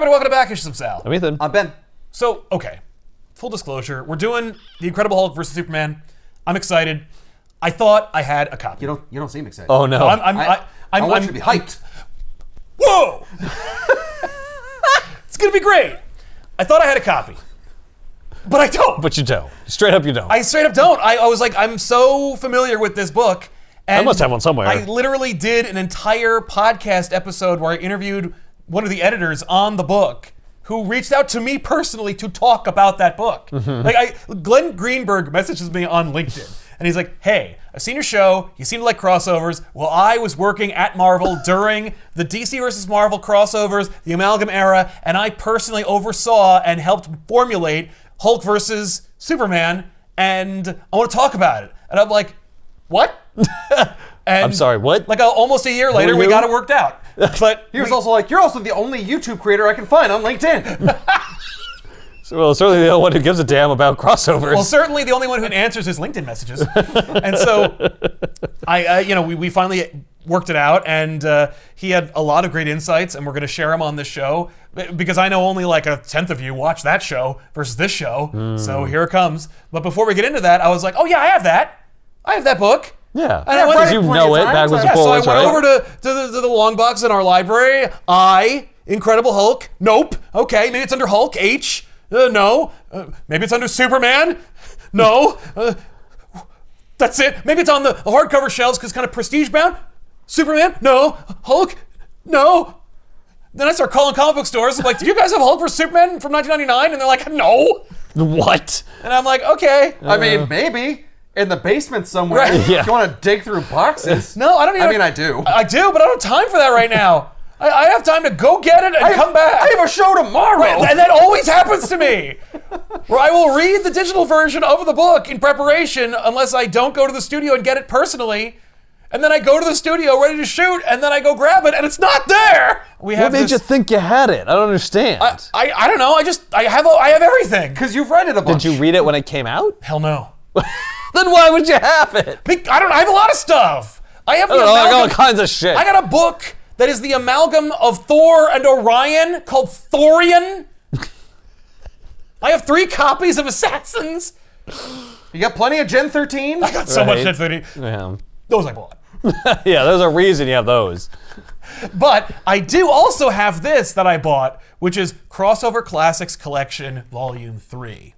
everybody, welcome to Back Issues of Sal. I'm Ethan. I'm Ben. So, okay, full disclosure, we're doing The Incredible Hulk versus Superman. I'm excited. I thought I had a copy. You don't seem excited. Oh no. I want you to be hyped. Whoa! It's gonna be great. I thought I had a copy, but I don't. But you don't. Straight up, you don't. I straight up don't. I was like, I'm so familiar with this book. And I must have one somewhere. I literally did an entire podcast episode where I interviewed one of the editors on the book who reached out to me personally to talk about that book. Glenn Greenberg messages me on LinkedIn. And he's like, hey, I've seen your show. You seem to like crossovers. Well, I was working at Marvel during the DC versus Marvel crossovers, the Amalgam era, and I personally oversaw and helped formulate Hulk versus Superman, and I want to talk about it. And I'm like, what? And I'm sorry, what? Like almost a year later, we got it worked out. But He was also like, you're also the only YouTube creator I can find on LinkedIn. Well, certainly the only one who gives a damn about crossovers. Well, certainly the only one who answers his LinkedIn messages. And so, we finally worked it out, and he had a lot of great insights, and we're going to share them on this show, because I know only like a tenth of you watch that show versus this show, so here it comes. But before we get into that, I was like, oh yeah, I have that. I have that book. Yeah, And I went, because you know it backwards and so I forwards, went right? over to the long box in our library. Incredible Hulk. Nope. Okay, maybe it's under Hulk. H. No. Maybe it's under Superman. No. That's it. Maybe it's on the hardcover shelves because kind of prestige bound. Superman. No. Hulk. No. Then I start calling comic book stores. I'm like, do you guys have Hulk vs. Superman from 1999? And they're like, no. What? And I'm like, okay. I mean, maybe in the basement somewhere. Right. Yeah. If you want to dig through boxes. No, I don't even. I mean, I do. I do, but I don't have time for that right now. I have time to go get it and come back. I have a show tomorrow. Right, and that always happens to me. Where I will read the digital version of the book in preparation unless I don't go to the studio and get it personally. And then I go to the studio ready to shoot, and then I go grab it, and it's not there. What made you think you had it? I don't understand. I don't know. I have everything. Because you've read it a bunch. Did you read it when it came out? Hell no. Then why would you have it? I have a lot of stuff. I have I got all kinds of shit. I got a book that is the amalgam of Thor and Orion called Thorian. I have 3 copies of Assassins. You got plenty of Gen 13? I got so much shit. Yeah. Those I bought. Yeah, there's a reason you have those. But I do also have this that I bought, which is Crossover Classics Collection Volume 3.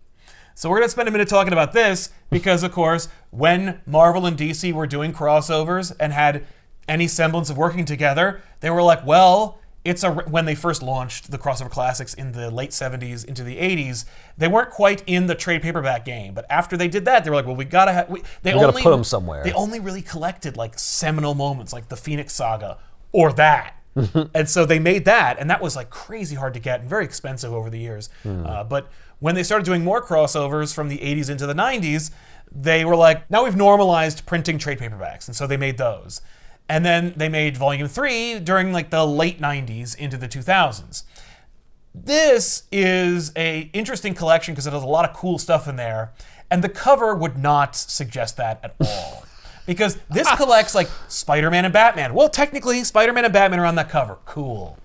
So we're going to spend a minute talking about this because, of course, when Marvel and DC were doing crossovers and had any semblance of working together, they were like, well, when they first launched the crossover classics in the late 70s into the 80s, they weren't quite in the trade paperback game. But after they did that, they were like, well, we gotta put them somewhere. They only really collected like seminal moments, like the Phoenix Saga or that. And so they made that, and that was like crazy hard to get and very expensive over the years. But when they started doing more crossovers from the 80s into the 90s, they were like, now we've normalized printing trade paperbacks, and so they made those. And then they made Volume 3 during like the late 90s into the 2000s. This is an interesting collection because it has a lot of cool stuff in there, and the cover would not suggest that at all. Because this collects like Spider-Man and Batman. Well, technically, Spider-Man and Batman are on that cover. Cool.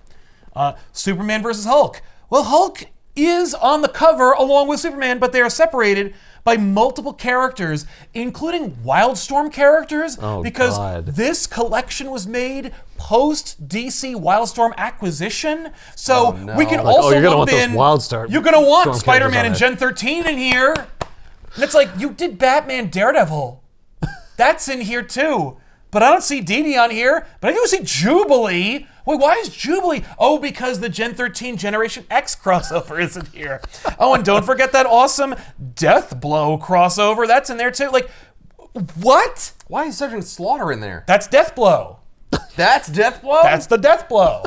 Superman versus Hulk. Well, Hulk is on the cover along with Superman, but they are separated by multiple characters, including Wildstorm characters, because this collection was made post DC Wildstorm acquisition. So we can also you're gonna lump want in. those Wildstorm. You're gonna want Storm Spider-Man and characters on Gen 13 in here. And it's like, you did Batman Daredevil. That's in here too. But I don't see Dee Dee on here. But I do see Jubilee. Wait, why is Jubilee? Oh, because the Gen 13 Generation X crossover isn't here. Oh, and don't forget that awesome Death Blow crossover. That's in there too. Like, what? Why is Sergeant Slaughter in there? That's Death Blow. That's Death Blow? That's the Death Blow.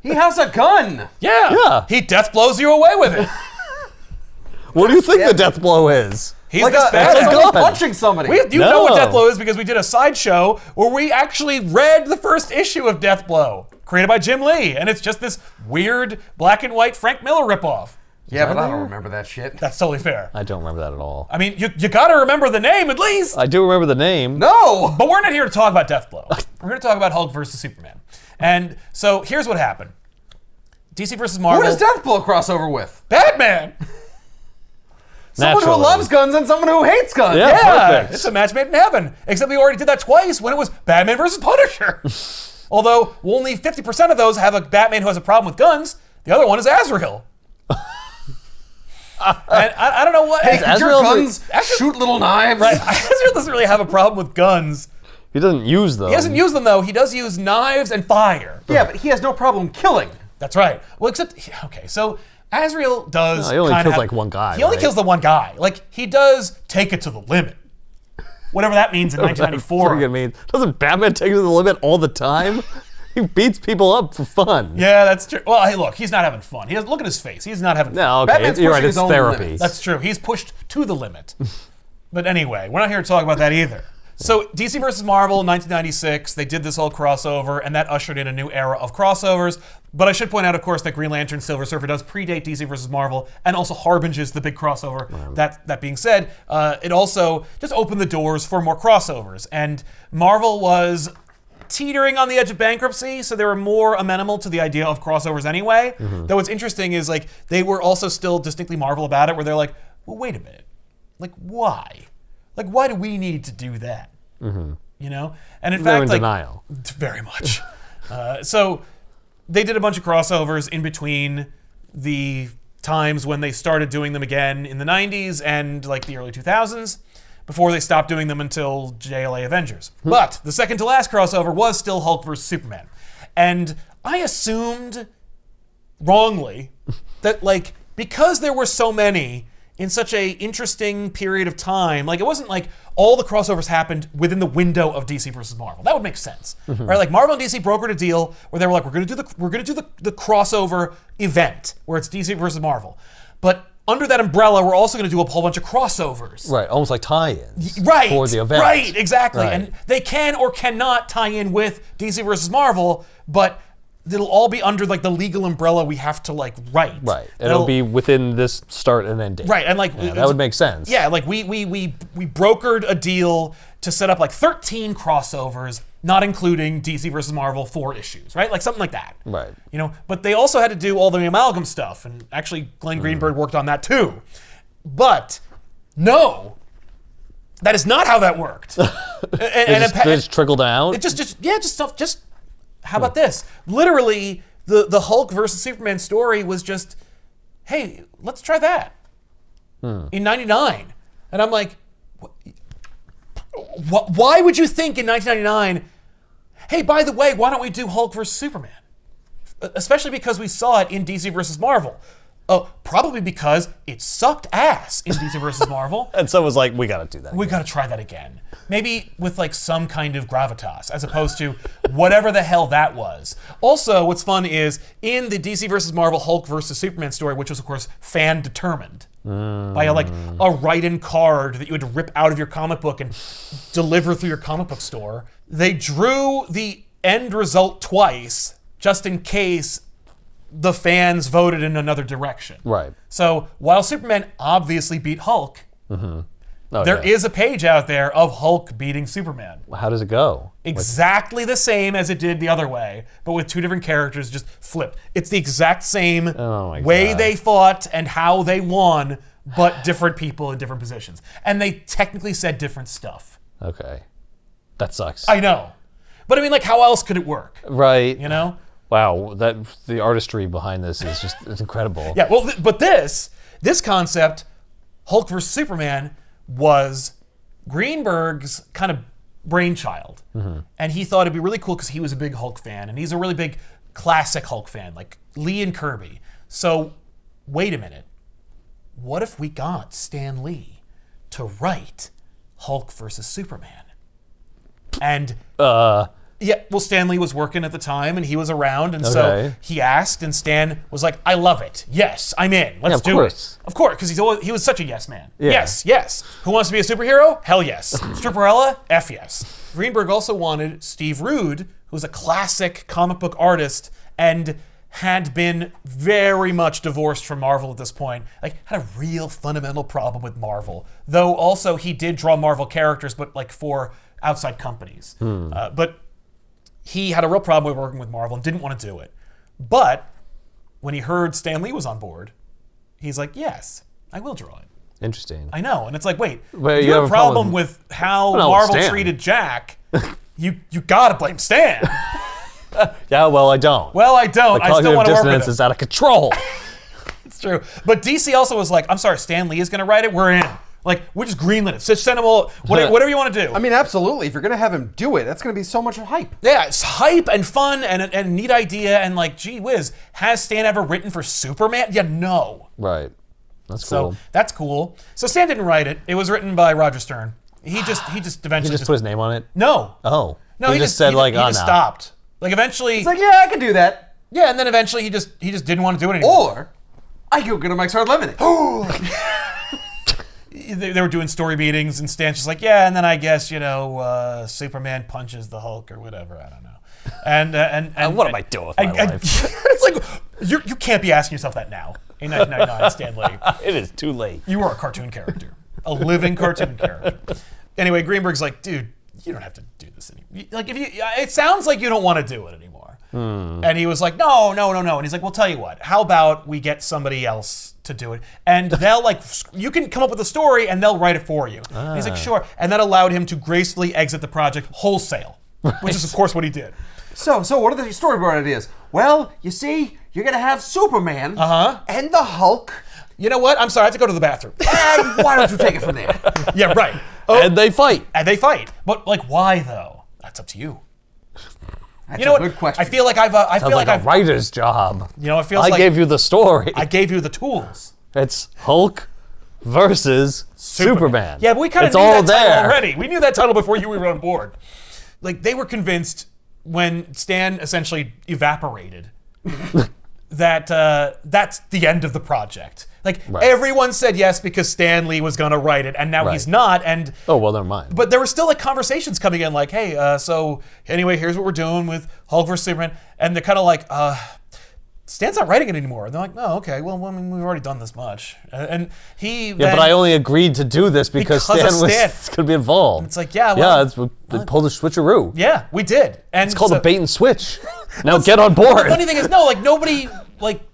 He has a gun. Yeah. He death blows you away with it. What do you think the death blow is? He's like this bad. someone punching somebody. You know what Death Blow is because we did a sideshow where we actually read the first issue of Death Blow, created by Jim Lee, and it's just this weird black and white Frank Miller ripoff. Yeah, but I don't remember that shit. That's totally fair. I don't remember that at all. I mean, you gotta remember the name at least. I do remember the name. No! But we're not here to talk about Death Blow. We're here to talk about Hulk versus Superman. And so here's what happened. DC versus Who Marvel. does Deathblow crossover with? Batman! Someone who Naturally. loves guns and someone who hates guns. Yeah. Yeah, Perfect. it's a match made in heaven. Except we already did that twice when it was Batman versus Punisher. Although only 50% of those have a Batman who has a problem with guns. The other one is Azrael. And I don't know what. Hey, could your Azrael's guns shoot little knives? Right, Azrael doesn't really have a problem with guns. He doesn't use them. He doesn't use them though. He does use knives and fire. Yeah, but he has no problem killing. That's right. Well, except okay, so Azrael does. No, he only kinda kills have- like one guy. He only right? kills the one guy. Like he does take it to the limit, whatever that means in 1994. Friggin' means. Doesn't Batman take it to the limit all the time? He beats people up for fun. Yeah, that's true. Well, hey, look, he's not having fun. He has, look at his face. He's not having fun. No, okay, Batman's you're right. pushing It's his own therapy. limits. That's true. He's pushed to the limit. But anyway, we're not here to talk about that either. So DC versus Marvel, 1996, they did this whole crossover, and that ushered in a new era of crossovers. But I should point out, of course, that Green Lantern Silver Surfer does predate DC versus Marvel, and also harbinges the big crossover. That being said, it also just opened the doors for more crossovers. And Marvel was teetering on the edge of bankruptcy, so they were more amenable to the idea of crossovers anyway. Though what's interesting is like they were also still distinctly Marvel about it, where they're like, well, wait a minute, like why? Like why do we need to do that? You know? And in They're fact, in like denial. very much. So they did a bunch of crossovers in between the times when they started doing them again in the 90s and like the early 2000s. Before they stopped doing them until JLA Avengers. But the second to last crossover was still Hulk versus Superman. And I assumed wrongly that like because there were so many in such a interesting period of time, like it wasn't like all the crossovers happened within the window of DC versus Marvel. That would make sense. Right? Like Marvel and DC brokered a deal where they were like, we're gonna do the crossover event where it's DC versus Marvel. But under that umbrella, we're also going to do a whole bunch of crossovers. Right, almost like tie-ins. Right. For the event. Right, exactly. Right. And they can or cannot tie in with DC versus Marvel, but it'll all be under like the legal umbrella we have to like write. Right. It'll be within this start and end date. Right, and like Yeah, that would make sense. Yeah, like we brokered a deal to set up like 13 crossovers, not including DC versus Marvel 4 issues, right? Like something like that. Right. You know, but they also had to do all the amalgam stuff, and actually Glenn Greenberg worked on that too. But no, that is not how that worked. It just trickled out. It just how about this? Literally, the Hulk versus Superman story was just, hey, let's try that in '99, and I'm like, why would you think in 1999? Hey, by the way, why don't we do Hulk versus Superman? Especially because we saw it in DC versus Marvel. Probably because it sucked ass in DC versus Marvel. And so it was like, we got to do that. We got to try that again. Maybe with like some kind of gravitas, as opposed to whatever the hell that was. Also, what's fun is in the DC versus Marvel Hulk versus Superman story, which was of course fan determined by a write-in card that you had to rip out of your comic book and deliver through your comic book store. They drew the end result twice, just in case the fans voted in another direction. Right. So while Superman obviously beat Hulk, there is yeah. a page out there of Hulk beating Superman. How does it go? Exactly the same as it did the other way, but with two different characters just flipped. It's the exact same way God. they fought and how they won, but different people in different positions. And they technically said different stuff. Okay. That sucks. I know. But I mean, like, how else could it work? Right. You know? Wow, the artistry behind this is just it's incredible. Yeah, well, but this concept, Hulk versus Superman, was Greenberg's kind of brainchild. And he thought it'd be really cool because he was a big Hulk fan, and he's a really big classic Hulk fan, like Lee and Kirby. So, wait a minute. What if we got Stan Lee to write Hulk versus Superman? And yeah, well, Stan Lee was working at the time, and he was around, and so Okay. he asked, and Stan was like, "I love it. Yes, I'm in. Let's of do course. it." Of course, because he was such a yes man. Yeah. Yes, yes. Who wants to be a superhero? Hell yes. Stripperella? F yes. Greenberg also wanted Steve Rude, who was a classic comic book artist and had been very much divorced from Marvel at this point. Like, had a real fundamental problem with Marvel. Though also he did draw Marvel characters, but like for outside companies. But he had a real problem with working with Marvel and didn't want to do it. But when he heard Stan Lee was on board, he's like, yes, I will draw it. Interesting. I know. And it's like, wait, Well, if you have a problem with how Marvel Stan. treated Jack, you gotta blame Stan. Yeah, well, I don't. Well, I don't. The I still cognitive want to work with dissonance him. is out of control. It's true. But DC also was like, I'm sorry, Stan Lee is gonna write it, we're in. Like, we just greenlit it. Just send him all, whatever you want to do. I mean, absolutely. If you're gonna have him do it, that's gonna be so much hype. Yeah, it's hype and fun and a neat idea and like, gee whiz, has Stan ever written for Superman? Yeah, no. Right. That's So cool. that's cool. So Stan didn't write it. It was written by Roger Stern. He just eventually He just put his name on it? no. Oh. No, he just said he, like, he oh, just no. stopped. Like eventually, It's like, yeah, I can do that. yeah, and then eventually he just didn't want to do it anymore. Or I go get a Mike's Hard Lemonade. They were doing story meetings, and Stan's just like, yeah, and then I guess Superman punches the Hulk or whatever. I don't know. And What am I doing with my life? It's like you can't be asking yourself that now in 1999, Stan Lee. It is too late. You are a cartoon character, a living cartoon character. Anyway, Greenberg's like, dude, you don't have to do this anymore. Like, it sounds like you don't want to do it anymore. And he was like, no. And he's like, well, tell you what, how about we get somebody else to do it? And they'll you can come up with a story and they'll write it for you. And he's like, sure. And that allowed him to gracefully exit the project wholesale, which is of course what he did. So what are the storyboard ideas? Well, you see, you're gonna have Superman and the Hulk. You know what? I'm sorry, I have to go to the bathroom. And why don't you take it from there? Yeah, right. And they fight. And they fight. But like, why though? That's up to you. That's You know a what? good question. I feel like I Sounds feel like like a writer's job. it feels I like gave you the story. I gave you the tools. It's Hulk versus Superman. Yeah, but we kind of It's knew all that title there. already. We knew that title before you were on board. Like, they were convinced when Stan essentially evaporated that that's the end of the project. Like, everyone said yes because Stan Lee was going to write it, and now he's not. And Oh, well, never mind. but there were still like conversations coming in, like, hey, so anyway, here's what we're doing with Hulk vs. Superman, and they're kind of like, Stan's not writing it anymore. And they're like, oh, okay, well, I mean, we've already done this much, and he. Yeah, but I only agreed to do this because Stan was going to be involved. It's like, yeah, well, they pulled a switcheroo. yeah, we did, and It's called a bait and switch. Now get on board. The funny thing is, no, like nobody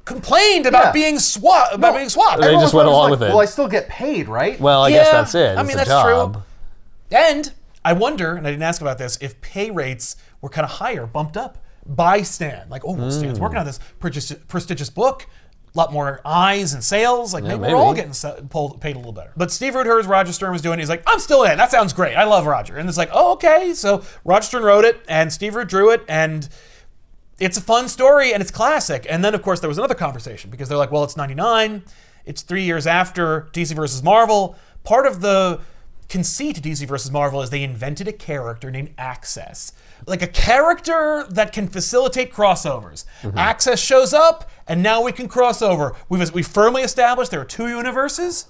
complained about being swapped. About being swapped. They just went along with it. Well, I still get paid, right? Well, I guess that's it. I mean, it's a that's job. true. And I wonder, and I didn't ask about this, if pay rates were kind of higher, bumped up by Stan. Like, oh, well, Stan's working on this prestigious book, a lot more eyes and sales. Like, maybe we're all getting paid a little better. But Steve Rude heard Roger Stern was doing it. He's like, I'm still in. That sounds great. I love Roger. And it's like, oh, okay. So Roger Stern wrote it, and Steve Rude drew it, and it's a fun story, and it's classic. And then, of course, there was another conversation, because they're like, well, it's 99. It's 3 years after DC versus Marvel. Part of the conceit of DC versus Marvel is they invented a character named Access. Like a character that can facilitate crossovers. Access shows up, and now we can cross over. We've firmly established there are two universes,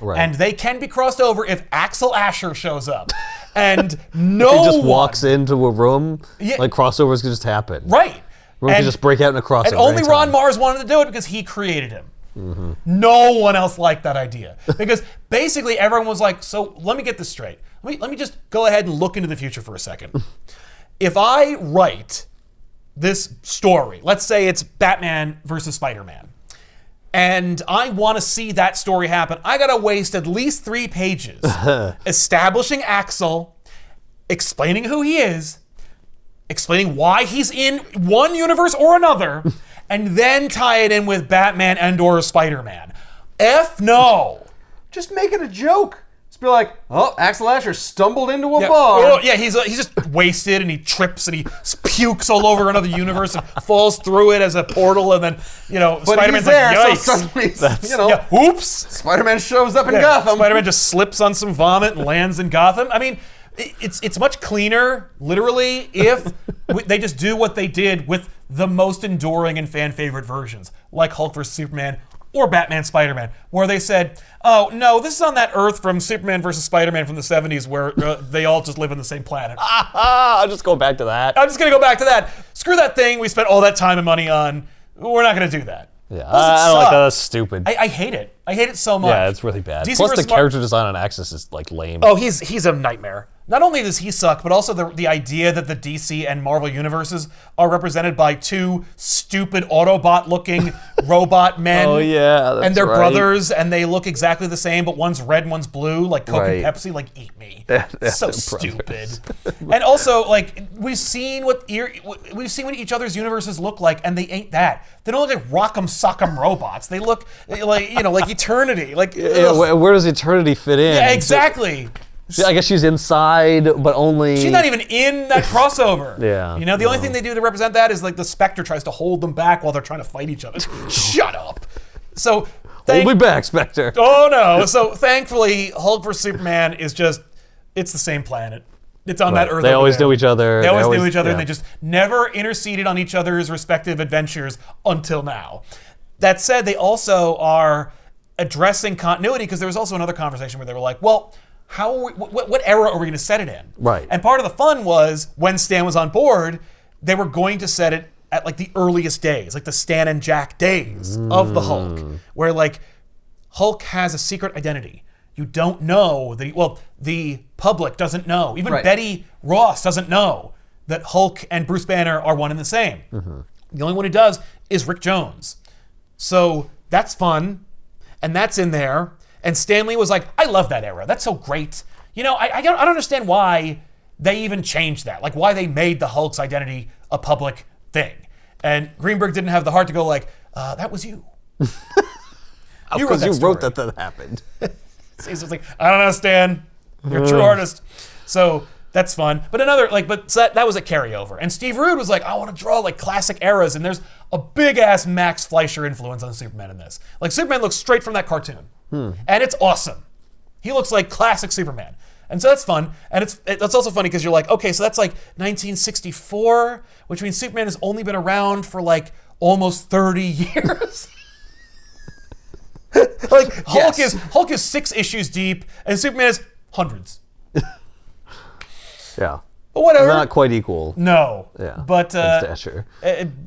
and they can be crossed over if Axel Asher shows up. And no He just walks into a room, like crossovers can just happen. Right. Room can just break out in a crossover. And only anytime. Ron Mars wanted to do it because he created him. No one else liked that idea. Because basically everyone was like, so let me get this straight. Let me just go ahead and look into the future for a second. If I write this story, let's say it's Batman versus Spider-Man, and I want to see that story happen, I gotta waste at least 3 pages establishing Axel, explaining who he is, explaining why he's in one universe or another, and then tie it in with Batman and or Spider-Man. F no. Just make it a joke. Just be like, oh, Axel Asher stumbled into a Yeah. bar. Oh, yeah, he's just wasted, and he trips and he pukes all over another universe and falls through it as a portal, and then But Spider-Man's he's there, like, so yikes. suddenly, Yeah, oops. Spider-Man shows up in Yeah, Gotham. Spider-Man just slips on some vomit and lands in Gotham. I mean, it's much cleaner, literally, if they just do what they did with the most enduring and fan favorite versions, like Hulk vs. Superman or Batman Spider-Man, where they said, oh, no, this is on that Earth from Superman versus Spider-Man from the 70s where they all just live on the same planet. I'll just go back to that. I'm just going to go back to that. Screw that thing we spent all that time and money on. We're not going to do that. Yeah, Plus, it I don't like sucked. that. That's stupid. I hate it. I hate it so much. Yeah, it's really bad. DC Plus, the versus Mar- character design on Axis is like lame. Oh, he's a nightmare. Not only does he suck, but also the idea that the DC and Marvel universes are represented by two stupid Autobot-looking robot men. Oh, yeah, that's and they're right. brothers, and they look exactly the same, but one's red and one's blue, like Coke and Right. Pepsi. Like, eat me. That's So brothers. stupid. And also, like, we've seen what each other's universes look like, and they ain't that. They don't look like Rock'em Sock'em robots. They look like like Eternity. Like, Yeah, where does Eternity fit in? yeah, exactly. I guess she's inside, but only... She's not even in that crossover. Yeah. The only thing they do to represent that is like the Spectre tries to hold them back while they're trying to fight each other. Shut up. So, Hold me back, Spectre. oh no. So thankfully, Hulk vs. Superman is just, it's the same planet. It's on that Earth. They over always there. knew each other. They always knew each other, yeah. and they just never interceded on each other's respective adventures until now. That said, they also are addressing continuity, because there was also another conversation where they were like, well, how are we, what era are we going to set it in? Right. And part of the fun was when Stan was on board, they were going to set it at like the earliest days, like the Stan and Jack days of the Hulk, where like Hulk has a secret identity. You don't know that. The public doesn't know. Even Right. Betty Ross doesn't know that Hulk and Bruce Banner are one and the same. The only one who does is Rick Jones. So that's fun, and that's in there. And Stanley was like, I love that era. That's so great. I don't understand why they even changed that. Like, why they made the Hulk's identity a public thing. And Greenberg didn't have the heart to go like, that was you. Because you story. wrote that happened. He's just like, I don't know, Stan. You're a true artist. So that's fun. But so that was a carryover. And Steve Rude was like, I want to draw like classic eras. And there's a big ass Max Fleischer influence on Superman in this. Like, Superman looks straight from that cartoon. And it's awesome. He looks like classic Superman. And so that's fun. And it's also funny because you're like, okay, so that's like 1964, which means Superman has only been around for like almost 30 years. Like, Hulk is 6 issues deep, and Superman is hundreds. Yeah. But whatever. Not quite equal. No. Yeah. But in stature.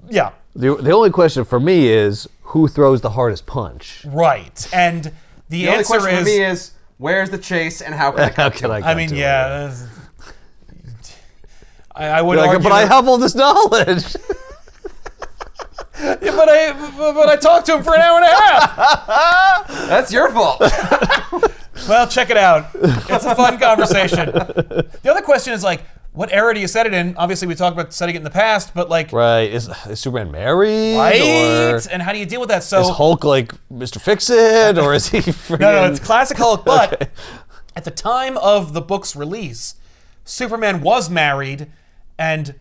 yeah. The only question for me is who throws the hardest punch? Right. And the only answer question for me is, where's the chase and how can I How come can to I it? get I mean, to it? yeah. I would You're like, argue. but I have all this knowledge. Yeah, but I talked to him for an hour and a half. That's your fault. Well, check it out. It's a fun conversation. The other question is like, what era do you set it in? Obviously, we talked about setting it in the past, but like, Right. Is Superman married? right? Or And how do you deal with that? So is Hulk like Mr. Fix-It? Or is he freaking... no, it's classic Hulk. But Okay. at the time of the book's release, Superman was married, and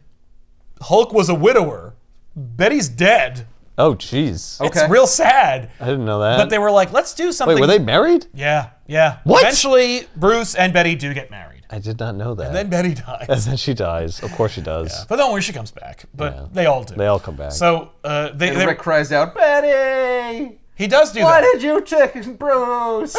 Hulk was a widower. Betty's dead. Oh, jeez. Okay. It's real sad. I didn't know that. But they were like, let's do something. Wait, were they married? Yeah, yeah. What? Eventually, Bruce and Betty do get married. I did not know that. And then Betty dies. And then she dies. Of course she does. But don't worry, she comes back. But Yeah. they all do. They all come back. So And Rick cries out, Betty! he does do Why that. did you take Bruce?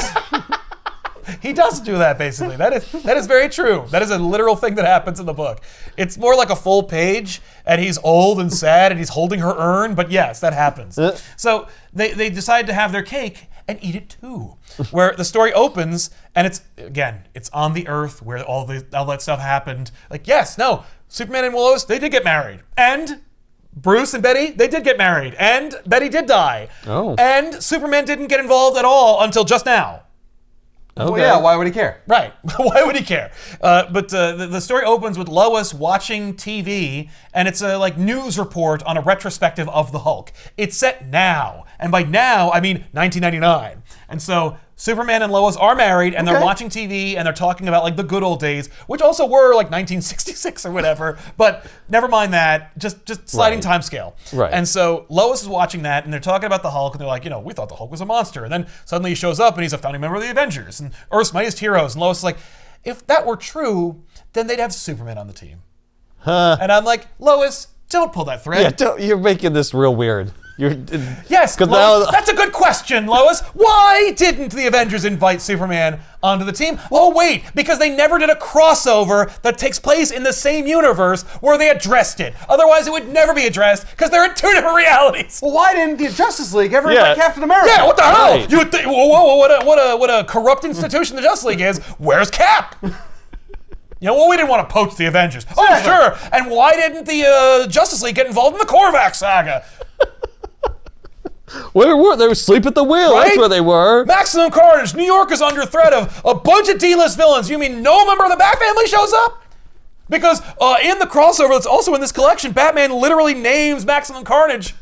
He does do that, basically. That is very true. That is a literal thing that happens in the book. It's more like a full page, and he's old and sad, and he's holding her urn, but yes, that happens. So they decide to have their cake and eat it too. Where the story opens, and it's on the Earth where all that stuff happened. Like, yes, no, Superman and Lois, they did get married. And Bruce and Betty, they did get married. And Betty did die. Oh. And Superman didn't get involved at all until just now. Well, Okay. yeah, why would he care? Right. Why would he care? But the story opens with Lois watching TV, and it's a news report on a retrospective of the Hulk. It's set now, and by now I mean 1999. And so Superman and Lois are married, and they're Okay. watching TV, and they're talking about the good old days, which also were 1966 or whatever. But never mind that. Just sliding Right. timescale. Right. And so Lois is watching that, and they're talking about the Hulk, and they're like, we thought the Hulk was a monster. And then suddenly he shows up, and he's a founding member of the Avengers, and Earth's mightiest heroes. And Lois is like, if that were true, then they'd have Superman on the team. And I'm like, Lois, don't pull that thread. Yeah, you're making this real weird. Yes, Lois, that's a good question, Lois. Why didn't the Avengers invite Superman onto the team? Oh, wait, because they never did a crossover that takes place in the same universe where they addressed it. Otherwise, it would never be addressed because they're in two different realities. Well, why didn't the Justice League ever invite Captain America? Yeah, what the hell? Right. You would think, whoa, what a corrupt institution the Justice League is. Where's Cap? You know, well, we didn't want to poach the Avengers. Oh, sure. And why didn't the Justice League get involved in the Korvac saga? Where were they? They were asleep at the wheel. Right? That's where they were. Maximum Carnage. New York is under threat of a bunch of D-list villains. You mean no member of the Bat family shows up? Because in the crossover that's also in this collection, Batman literally names Maximum Carnage.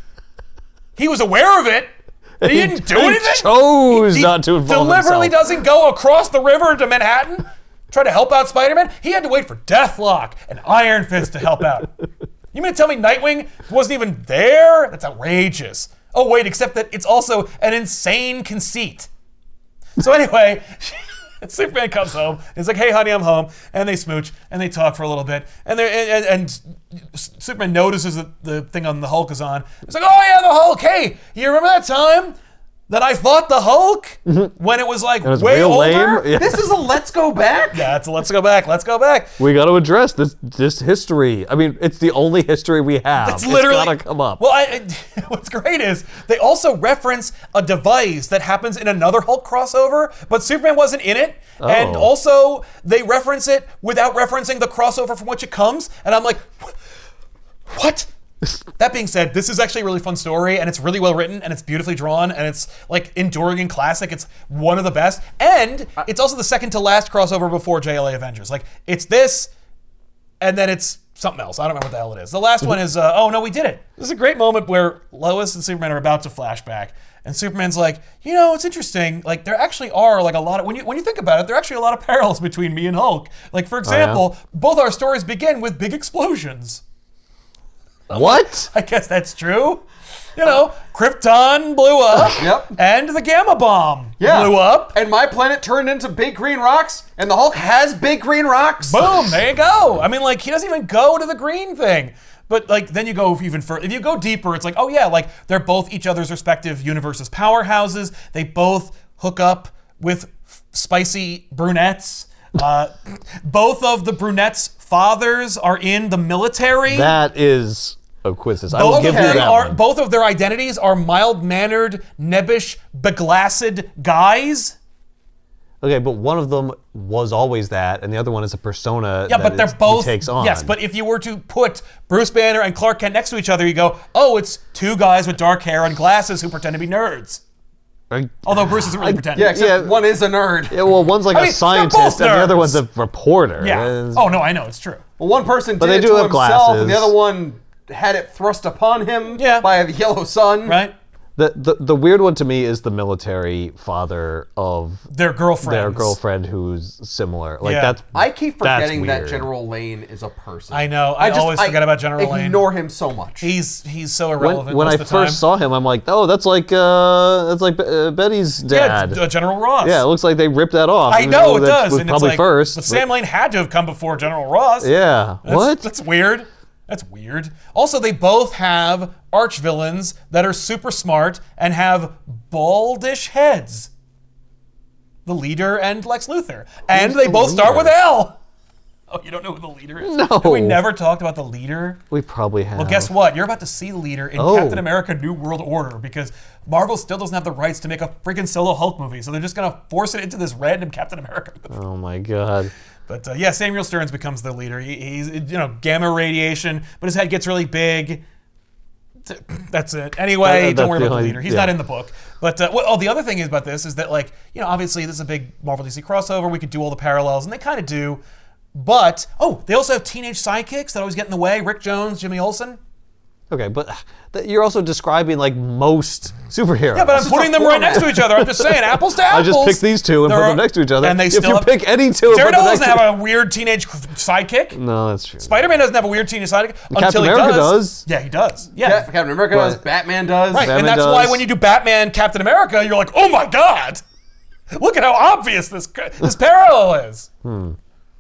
He was aware of it. But he didn't do anything. He chose not to involve deliberately himself. doesn't go across the river to Manhattan, try to help out Spider-Man. He had to wait for Deathlock and Iron Fist to help out. You mean to tell me Nightwing wasn't even there? That's outrageous. Oh, wait, except that it's also an insane conceit. So anyway, Superman comes home. He's like, hey, honey, I'm home. And they smooch, and they talk for a little bit. And Superman notices that the thing on the Hulk is on. He's like, oh, yeah, the Hulk. Hey, you remember that time that I fought the Hulk when it was like way real older? lame. Yeah. This is a let's go back? Yeah, it's a let's go back. Let's go back. We got to address this history. I mean, it's the only history we have. It's literally got to come up. Well, what's great is they also reference a device that happens in another Hulk crossover, but Superman wasn't in it. Oh. And also they reference it without referencing the crossover from which it comes. And I'm like, what? That being said, this is actually a really fun story, and it's really well written, and it's beautifully drawn, and it's like enduring and classic. It's one of the best, and it's also the second to last crossover before JLA Avengers. Like, it's this, and then it's something else. I don't remember what the hell it is. The last one is, oh no, we did it. This is a great moment where Lois and Superman are about to flashback, and Superman's like, you know, it's interesting. Like, there actually are like a lot of, when you think about it, there are actually a lot of parallels between me and Hulk. Like, for example, both our stories begin with big explosions. What? I guess that's true. You know, Krypton blew up, Yep. and the gamma bomb Yeah. blew up. And my planet turned into big green rocks, and the Hulk has big green rocks. Boom, there you go. I mean, like, he doesn't even go to the green thing. But, like, then you go even further. If you go deeper, it's like, oh, yeah, like, they're both each other's respective universes' powerhouses. They both hook up with spicy brunettes. Both of the brunettes' fathers are in the military. That is a coincidence. I will give you that one. Both of their identities are mild-mannered, nebbish, beglassed guys. Okay, but one of them was always that, and the other one is a persona Yeah, that but they're he both. takes on. Yes, but if you were to put Bruce Banner and Clark Kent next to each other, you go, oh, it's two guys with dark hair and glasses who pretend to be nerds. Although Bruce isn't really pretending. Yeah, except one is a nerd. Yeah, well, one's like I mean, a scientist, they're both and the other nerds. one's a reporter. Yeah. Oh, no, I know, it's true. Well, one person But did they it do to have himself, and the glasses. other one had it thrust upon him Yeah. by the yellow sun. Right? The weird one to me is the military father of Their girlfriends. their girlfriend who's similar. Like Yeah. that's I keep that's forgetting that weird. General Lane is a person. I know. I always forget about General Lane. Ignore him so much. He's so irrelevant When most I of the time. first saw him, I'm like, oh, that's like Betty's dad. Yeah, General Ross. Yeah, it looks like they ripped that off. I even know though it that does. Was And probably it's like, first. But Sam Lane had to have come before General Ross. Yeah. What? That's weird. That's weird. Also, they both have arch villains that are super smart and have baldish heads. The Leader and Lex Luthor. And they the both start with Leader? L. Oh, you don't know who the Leader is? No. Have we never talked about the Leader? We probably have. Well, guess what? You're about to see the Leader in Oh. Captain America New World Order because Marvel still doesn't have the rights to make a freaking solo Hulk movie, so they're just going to force it into this random Captain America movie. Oh my god. But yeah, Samuel Stearns becomes the leader. He's, gamma radiation, but his head gets really big. That's it. Anyway, That's don't worry the about the only- leader. He's yeah. not in the book. But the other thing is about this is that, like, obviously this is a big Marvel DC crossover. We could do all the parallels, and they kind of do. But, they also have teenage sidekicks that always get in the way. Rick Jones, Jimmy Olsen. Okay, but you're also describing like most superheroes. Yeah, but I'm putting them right next to each other. I'm just saying, apples to I apples. just picked these two and put them next to each other. And they if still you have, pick any two and put them Daredevil next doesn't to have a weird teenage sidekick. No, that's true. Spider-Man doesn't have a weird teenage sidekick until he America does. does. Yeah, he does. Yeah. Yeah, Captain America does. But- Batman does. Right, Batman and that's does. why when you do Batman, Captain America, you're like, oh my god, look at how obvious this parallel is.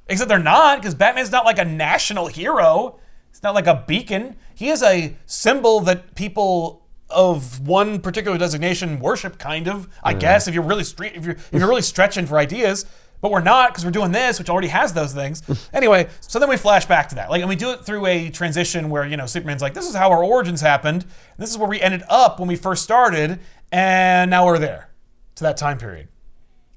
Except they're not, because Batman's not like a national hero. It's not like a beacon. He is a symbol that people of one particular designation worship, kind of, I guess, if you're really if you're really stretching for ideas. But we're not, because we're doing this, which already has those things. Anyway, so then we flash back to that. Like, and we do it through a transition where, you know, Superman's like, this is how our origins happened. This is where we ended up when we first started. And now we're there to that time period.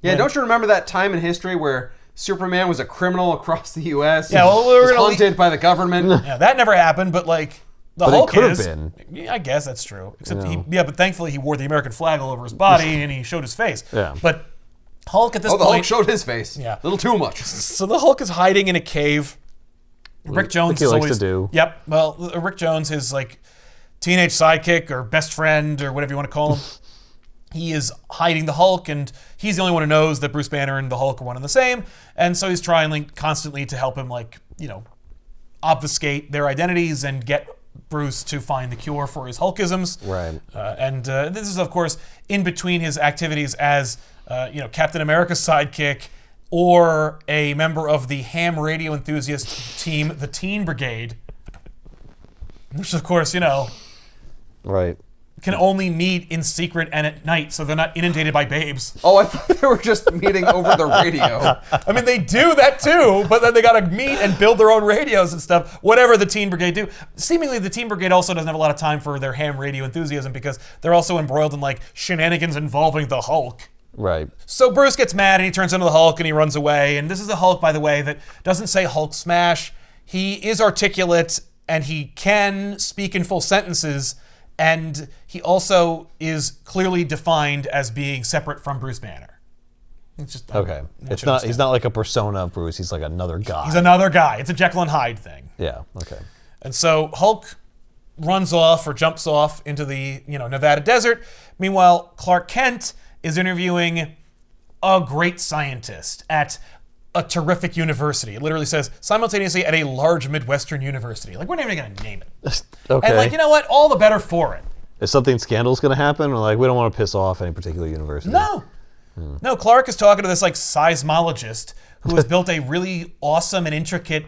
Yeah, don't you remember that time in history where Superman was a criminal across the U.S.? Yeah, well, we were haunted by the government. Yeah, that never happened, but like, the But Hulk it could is. have been. Yeah, I guess that's true. Except, You know. but thankfully he wore the American flag all over his body and he showed his face. Yeah. But Hulk at this Oh, the point. Hulk showed his face. Yeah. A little too much. So the Hulk is hiding in a cave. Rick Jones like he is likes always to do. Yep. Well, Rick Jones, his like teenage sidekick or best friend or whatever you want to call him, he is hiding the Hulk, and he's the only one who knows that Bruce Banner and the Hulk are one and the same. And so he's trying like constantly to help him, like, you know, obfuscate their identities and get Bruce to find the cure for his Hulkisms. Right. And this is, of course, in between his activities as, you know, Captain America's sidekick or a member of the ham radio enthusiast team, the Teen Brigade, which, of course, you know, Right. can only meet in secret and at night, so they're not inundated by babes. Oh, I thought they were just meeting over the radio. I mean, they do that too, but then they gotta meet and build their own radios and stuff, whatever the Teen Brigade do. Seemingly, the Teen Brigade also doesn't have a lot of time for their ham radio enthusiasm because they're also embroiled in, like, shenanigans involving the Hulk. Right. So Bruce gets mad and he turns into the Hulk and he runs away. And this is the Hulk, by the way, that doesn't say Hulk smash. He is articulate and he can speak in full sentences. And he also is clearly defined as being separate from Bruce Banner. It's just Okay. It's not. He's not like a persona of Bruce. He's like another guy. He's another guy. It's a Jekyll and Hyde thing. Yeah. Okay. And so Hulk runs off or jumps off into the, you know, Nevada desert. Meanwhile, Clark Kent is interviewing a great scientist at a terrific university. It literally says simultaneously at a large Midwestern university. Like, we're not even going to name it. Okay. And like, you know what? All the better for it. Is something scandalous going to happen? Or like, we don't want to piss off any particular university? No. No, Clark is talking to this like seismologist who has built a really awesome and intricate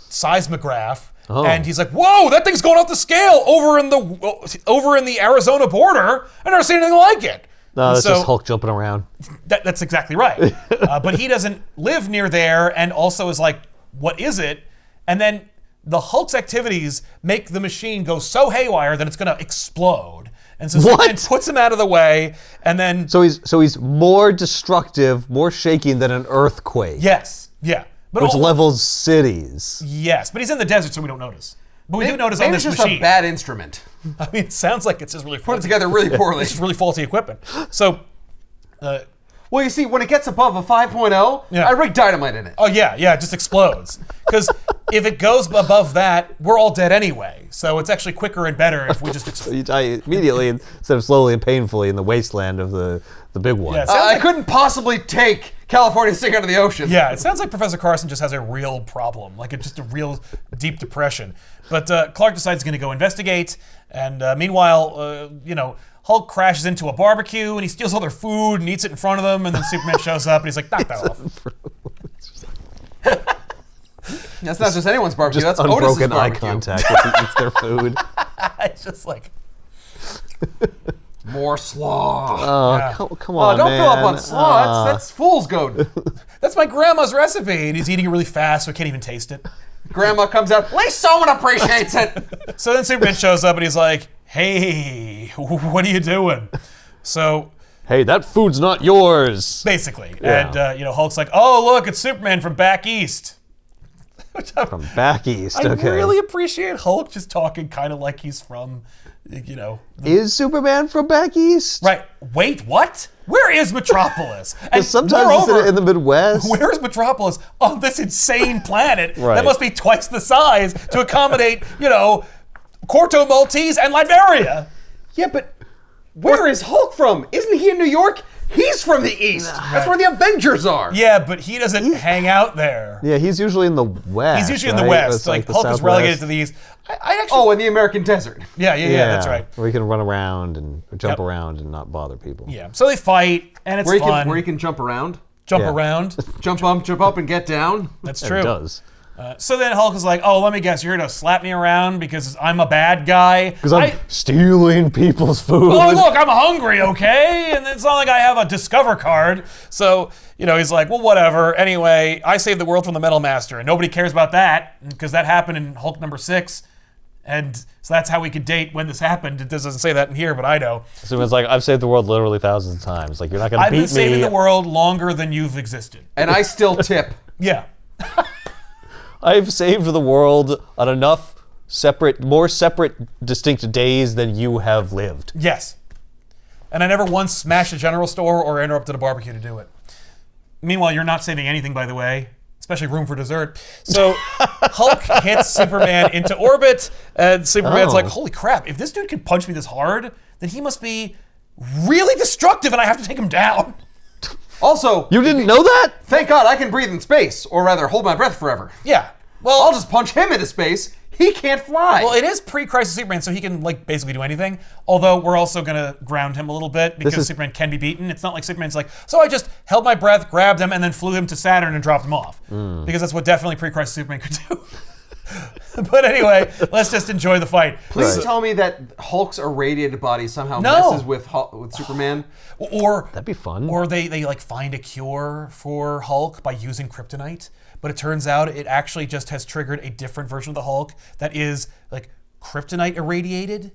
seismograph. Oh. And he's like, whoa, that thing's going off the scale over in the Arizona border. I've never seen anything like it. No, And that's so, just Hulk jumping around. that's exactly right. But he doesn't live near there and also is like, what is it? And then the Hulk's activities make the machine go so haywire that it's going to explode. And so Superman puts him out of the way, and then... So he's more destructive, more shaking than an earthquake. Yes, yeah. But Which levels cities. Yes, but he's in the desert, so we don't notice. But we do notice on Maybe this it's just machine. a bad instrument. I mean, it sounds like it's just really Put it together really poorly. It's just really faulty equipment. So, Well, you see, when it gets above a 5.0, Yeah. I rig dynamite in it. oh yeah, it just explodes. Because if it goes above that, we're all dead anyway. So it's actually quicker and better if we just explode. You die immediately instead of slowly and painfully in the wasteland of the big one. Yeah, I couldn't possibly take California sink out of the ocean. Yeah, it sounds like Professor Carson just has a real problem, like just a real deep depression. But Clark decides he's going to go investigate, and meanwhile, you know, Hulk crashes into a barbecue and he steals all their food and eats it in front of them, and then Superman shows up and he's like, knock that off. That's not just anyone's barbecue. Just That's Otis's unbroken eye barbecue. contact as he eats their food. It's just like, More slaw. Oh, Yeah. come Oh, on, don't man. fill up on slaw. That's fool's gold. that's my grandma's recipe, and he's eating it really fast, so he can't even taste it. Grandma comes out. At least someone appreciates it. So then Superman shows up and he's like, hey, what are you doing? So Hey, that food's not yours. basically, Yeah. and you know, Hulk's like, oh look, it's Superman from back east. Which From back east, I okay. really appreciate Hulk just talking kind of like he's from, you know. Is Superman from back east? Right. Wait, what? Where is Metropolis? And Because sometimes moreover, it's in the Midwest. where is Metropolis on this insane planet that Right. must be twice the size to accommodate, you know, Corto Maltese and Latveria? Yeah, but where is Hulk from? Isn't he in New York? He's from the East. That's where the Avengers are. Yeah, but he doesn't hang out there. Yeah, he's usually in the West. He's usually in the right? West. It's Like the Hulk is Southwest. relegated to the East. I actually. Oh, in the American desert. Yeah, that's right. Where he can run around and jump Yep. around and not bother people. Yeah. So they fight, and it's Where you fun. can jump around. Jump Yeah. around. Jump up, and get down. That's And true. it does. So then Hulk is like, oh, let me guess, you're going to slap me around because I'm a bad guy? Because I'm stealing people's food. Oh, look, I'm hungry, okay? And it's not like I have a Discover card. So, he's like, well, whatever. Anyway, I saved the world from the Metal Master, and nobody cares about that because that happened in Hulk number 6. And so that's how we could date when this happened. It doesn't say that in here, but I know. So it's like, I've saved the world literally thousands of times. Like, you're not going to beat me. I've been saving the world longer than you've existed. And I still tip. Yeah. I've saved the world on enough more separate, distinct days than you have lived. Yes. And I never once smashed a general store or interrupted a barbecue to do it. Meanwhile, you're not saving anything, by the way. Especially room for dessert. So Hulk hits Superman into orbit, and Superman's like, holy crap, if this dude can punch me this hard, then he must be really destructive and I have to take him down. Also, you didn't know that? Thank God I can breathe in space, or rather hold my breath forever. Yeah. Well, I'll just punch him into space. He can't fly. Well, it is pre-Crisis Superman, so he can basically do anything. Although we're also gonna ground him a little bit because Superman can be beaten. It's not like Superman's like, so I just held my breath, grabbed him, and then flew him to Saturn and dropped him off. Because that's what definitely pre-Crisis Superman could do. But anyway, let's just enjoy the fight. Please tell me that Hulk's irradiated body somehow messes with Superman. Or that'd be fun. Or they find a cure for Hulk by using kryptonite. But it turns out it actually just has triggered a different version of the Hulk that is like kryptonite irradiated.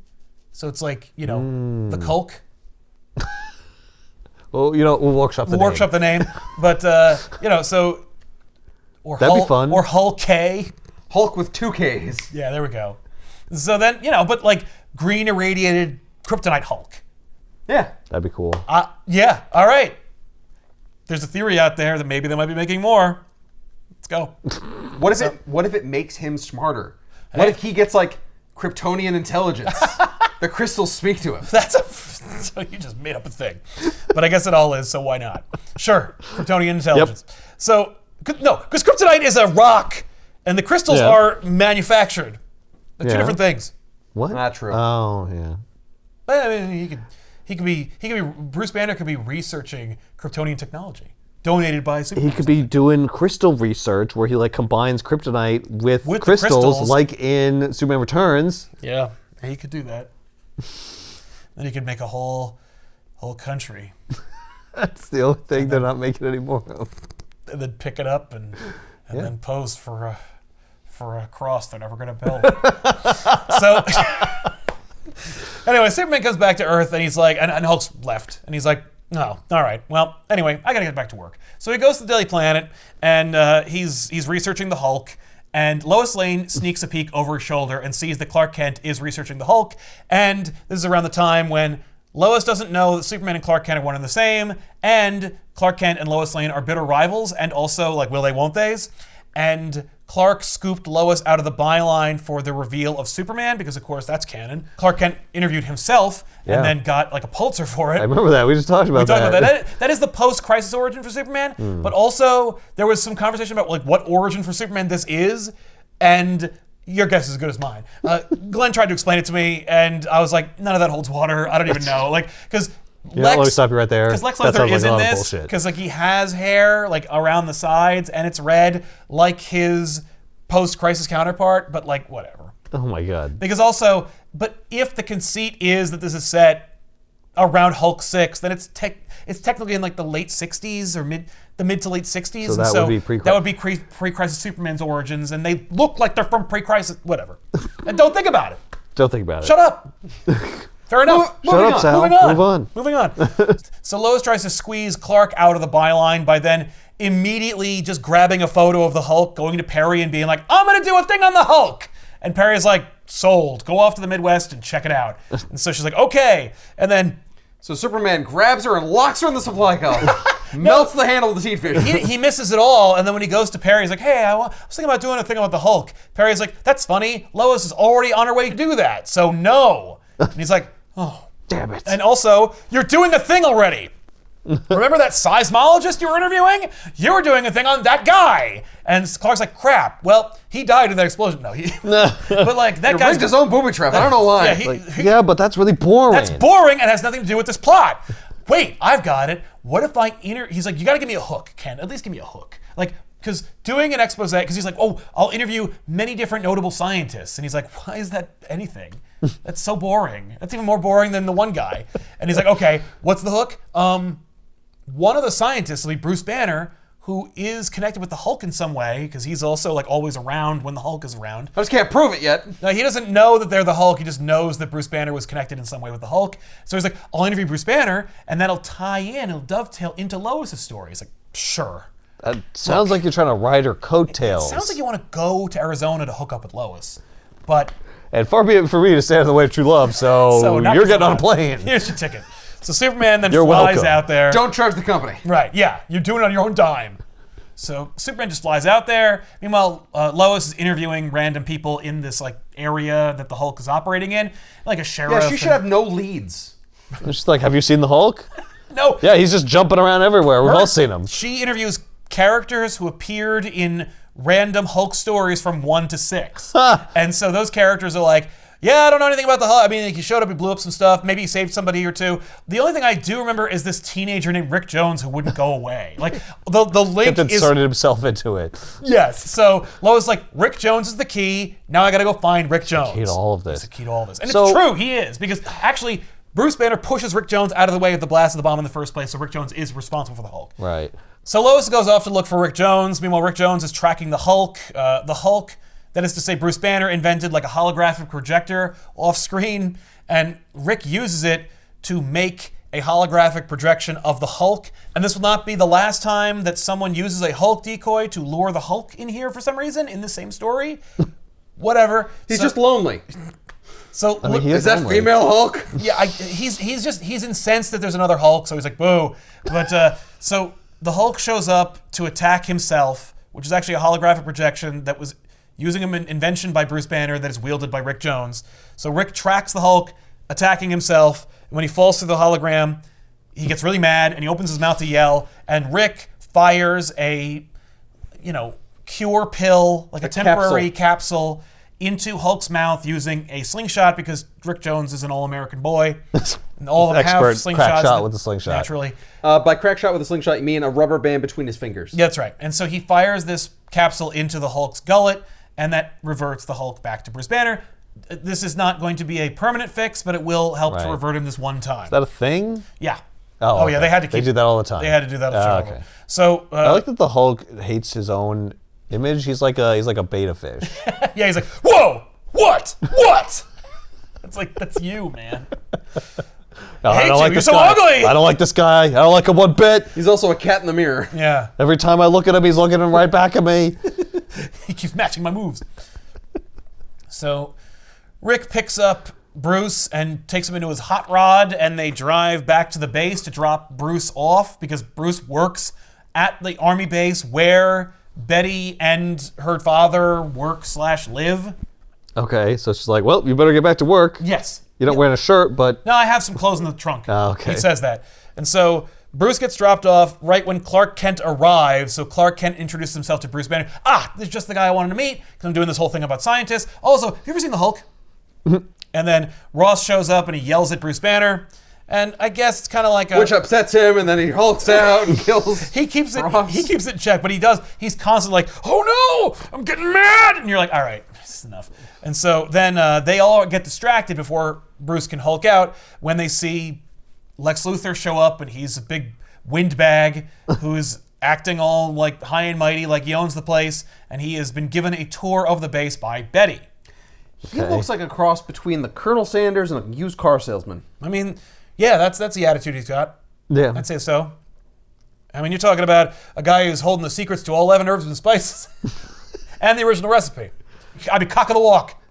So it's like, the Hulk. Well, we'll workshop the name. We'll workshop the name. But, so... Or that'd Hulk, be fun. Or Hulk K. Hulk with 2 Ks. Yeah, there we go. So then, but like green irradiated kryptonite Hulk. Yeah. That'd be cool. Yeah, all right. There's a theory out there that maybe they might be making more. Let's go. What if it makes him smarter? What if he gets like Kryptonian intelligence? The crystals speak to him. So you just made up a thing. But I guess it all is, so why not? Sure, Kryptonian intelligence. Yep. So, no, because kryptonite is a rock, and the crystals are manufactured. They're two different things. What? Not true. Oh, yeah. But, I mean, Bruce Banner could be researching Kryptonian technology. Donated by Superman. He could be doing crystal research where he combines kryptonite with crystals like in Superman Returns. Yeah, he could do that. Then he could make a whole country. That's the only thing they're not making anymore of. And then pick it up and then pose for a cross they're never going to build. So anyway, Superman comes back to Earth and he's like, and Hulk's left, and he's like, oh, all right. Well, anyway, I gotta get back to work. So he goes to the Daily Planet, and he's researching the Hulk. And Lois Lane sneaks a peek over his shoulder and sees that Clark Kent is researching the Hulk. And this is around the time when Lois doesn't know that Superman and Clark Kent are one and the same, and Clark Kent and Lois Lane are bitter rivals, and also will they, won't they's. And Clark scooped Lois out of the byline for the reveal of Superman, because of course that's canon. Clark Kent interviewed himself and then got a Pulitzer for it. I remember that. We just talked about that. That is the post-crisis origin for Superman. But also there was some conversation about what origin for Superman this is, and your guess is as good as mine. Glenn tried to explain it to me, and I was like, none of that holds water. I don't even know. Because let me stop you right there. Because Lex Luthor is in this, because he has hair around the sides, and it's red like his post-crisis counterpart, but whatever. Oh my God. Because also, but if the conceit is that this is set around Hulk 6, then it's technically in the late 60s or mid to late 60s. So that would be pre-crisis. That would be pre-crisis Superman's origins, and they look like they're from pre-crisis, whatever. And don't think about it. Don't think about it. Shut up. Fair enough. Shut up, Sal. Moving on. So Lois tries to squeeze Clark out of the byline by then immediately just grabbing a photo of the Hulk, going to Perry and being like, I'm going to do a thing on the Hulk. And Perry's like, sold. Go off to the Midwest and check it out. And so she's like, okay. And then... So Superman grabs her and locks her in the supply column. Melts the handle of the teeth fish. He misses it all, and then when he goes to Perry, he's like, hey, I was thinking about doing a thing about the Hulk. Perry's like, that's funny. Lois is already on her way to do that, so no. And he's like, oh. Damn it. And also, you're doing a thing already. Remember that seismologist you were interviewing? You were doing a thing on that guy. And Clark's like, crap. Well, he died in that explosion. No, but that guy's his own booby trap. I don't know why. Yeah, but that's really boring. That's boring and has nothing to do with this plot. Wait, I've got it. What if he's like, you got to give me a hook, Ken. At least give me a hook. because doing an expose, because he's like, oh, I'll interview many different notable scientists. And he's like, why is that anything? That's so boring. That's even more boring than the one guy. And he's like, okay, what's the hook? One of the scientists will be Bruce Banner, who is connected with the Hulk in some way, because he's also like always around when the Hulk is around. I just can't prove it yet. No, he doesn't know that they're the Hulk. He just knows that Bruce Banner was connected in some way with the Hulk. So he's like, I'll interview Bruce Banner, and that'll tie in, it'll dovetail into Lois' story. He's like, sure. That sounds like you're trying to ride her coattails. It sounds like you want to go to Arizona to hook up with Lois. But... And far be it for me to stand in the way of true love, so not you're getting on a that. plane. Here's your ticket. So Superman then You're flies welcome. out there. Don't charge the company. Right, yeah. You're doing it on your own dime. So Superman just flies out there. Meanwhile, Lois is interviewing random people in this like area that the Hulk is operating in, like a sheriff. Yeah, she should have no leads. It's just like, have you seen the Hulk? No. Yeah, he's just jumping around everywhere. We've all seen him. She interviews characters who appeared in random Hulk stories from 1 to 6. And so those characters are like, yeah, I don't know anything about the Hulk. I mean, he showed up, he blew up some stuff, maybe he saved somebody or two. The only thing I do remember is this teenager named Rick Jones who wouldn't go away. Like, the link Kept is... inserted himself into it. Yes, so Lois like, Rick Jones is the key, now I gotta go find Rick Jones. Key to all of this. He's the key to all this. And So- it's true, he is, because actually, Bruce Banner pushes Rick Jones out of the way of the blast of the bomb in the first place, so Rick Jones is responsible for the Hulk. Right. So Lois goes off to look for Rick Jones. Meanwhile, Rick Jones is tracking the Hulk. The Hulk, that is to say, Bruce Banner invented like a holographic projector off screen, and Rick uses it to make a holographic projection of the Hulk. And this will not be the last time that someone uses a Hulk decoy to lure the Hulk in here for some reason in the same story. Whatever. He's just lonely. So I mean, he Is that lonely. female Hulk? yeah, he's incensed that there's another Hulk, so he's like, boo. But so the Hulk shows up to attack himself, which is actually a holographic projection that was using an invention by Bruce Banner that is wielded by Rick Jones. So Rick tracks the Hulk attacking himself, and when he falls through the hologram, he gets really mad and he opens his mouth to yell, and Rick fires a, cure pill, like a temporary capsule into Hulk's mouth using a slingshot because Rick Jones is an all-American boy. And all of them have Expert slingshots. crack shot with a slingshot. Naturally. By crack shot with a slingshot, you mean a rubber band between his fingers. Yeah, that's right. And so he fires this capsule into the Hulk's gullet, and that reverts the Hulk back to Bruce Banner. This is not going to be a permanent fix, but it will help to Right. revert him this one time. Is that a thing? Yeah. Oh, yeah, okay. they had to keep... They do that all the time. They had to do that all the time. Okay. So... I like that the Hulk hates his own image. He's like a beta fish. yeah, he's like, whoa! What? What? It's like, that's you, man. No, hate I don't you. like You're this so guy. ugly. I don't like this guy. I don't like him one bit. He's also a cat in the mirror. Yeah. Every time I look at him, he's looking right back at me. He keeps matching my moves. So Rick picks up Bruce and takes him into his hot rod, and they drive back to the base to drop Bruce off because Bruce works at the army base where Betty and her father work/live. Okay, so she's like, well, you better get back to work. Yes. You're not wearing a shirt, but No, I have some clothes in the trunk. Oh, okay. He says that. And so Bruce gets dropped off right when Clark Kent arrives. So Clark Kent introduces himself to Bruce Banner. This is just the guy I wanted to meet because I'm doing this whole thing about scientists. Also, have you ever seen the Hulk? And then Ross shows up and he yells at Bruce Banner. And I guess it's kind of like a... Which upsets him, and then he hulks out and kills He keeps it Ross. He keeps it in check, but he's constantly like, oh no, I'm getting mad. And you're like, all right, this is enough. And so then they all get distracted before Bruce can Hulk out when they see Lex Luthor show up, and he's a big windbag who's acting all like high and mighty, like he owns the place, and he has been given a tour of the base by Betty. He looks like a cross between the Colonel Sanders and a used car salesman. I mean, yeah, that's the attitude he's got. yeah. I'd say so. I mean, you're talking about a guy who's holding the secrets to all 11 herbs and spices and the original recipe. I'd be cock of the walk.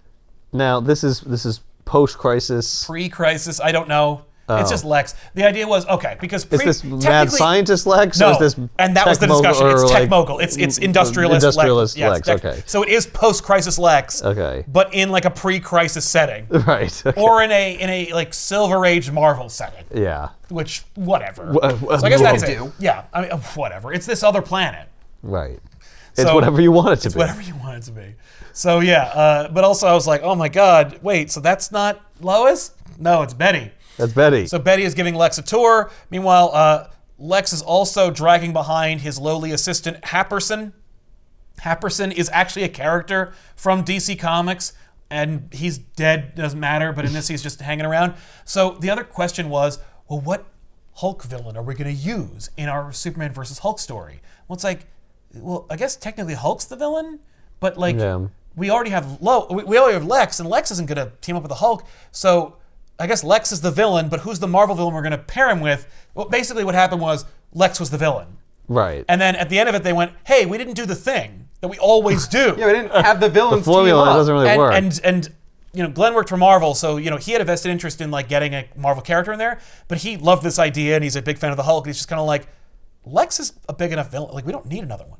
Now this is post-crisis. Pre-crisis, I don't know. It's just Lex. The idea was, okay, because Is this mad technically- scientist Lex? No, or is this and that was the tech mogul, discussion. It's or tech like mogul. It's industrialist, industrialist Lex. Lex, Yes, okay. So it is post-crisis Lex. Okay. But in like a pre-crisis setting, Right. Okay. or in a like Silver Age Marvel setting. yeah. Which whatever. Wha- So I guess that's Will it. do. Yeah. I mean, whatever. It's this other planet. Right. It's So- whatever you want it to be. Whatever you want it to be. So yeah, but also I was like, oh my God, wait, so that's not Lois? No, it's Betty. That's Betty. So Betty is giving Lex a tour. Meanwhile, Lex is also dragging behind his lowly assistant, Happerson. Happerson is actually a character from DC Comics, and he's dead, doesn't matter, but in this he's just hanging around. So the other question was, well, what Hulk villain are we going to use in our Superman versus Hulk story? Well, it's like, well, I guess technically Hulk's the villain, but like we already have we already have Lex, and Lex isn't going to team up with the Hulk, so I guess Lex is the villain, but who's the Marvel villain we're going to pair him with? Well, basically what happened was Lex was the villain. Right. And then at the end of it, they went, hey, we didn't do the thing that we always do. Yeah, we didn't have the villains The formula team up. doesn't really work. And you know, Glenn worked for Marvel, so you know he had a vested interest in like getting a Marvel character in there. But he loved this idea, and he's a big fan of the Hulk. And he's just kind of like, Lex is a big enough villain. Like we don't need another one.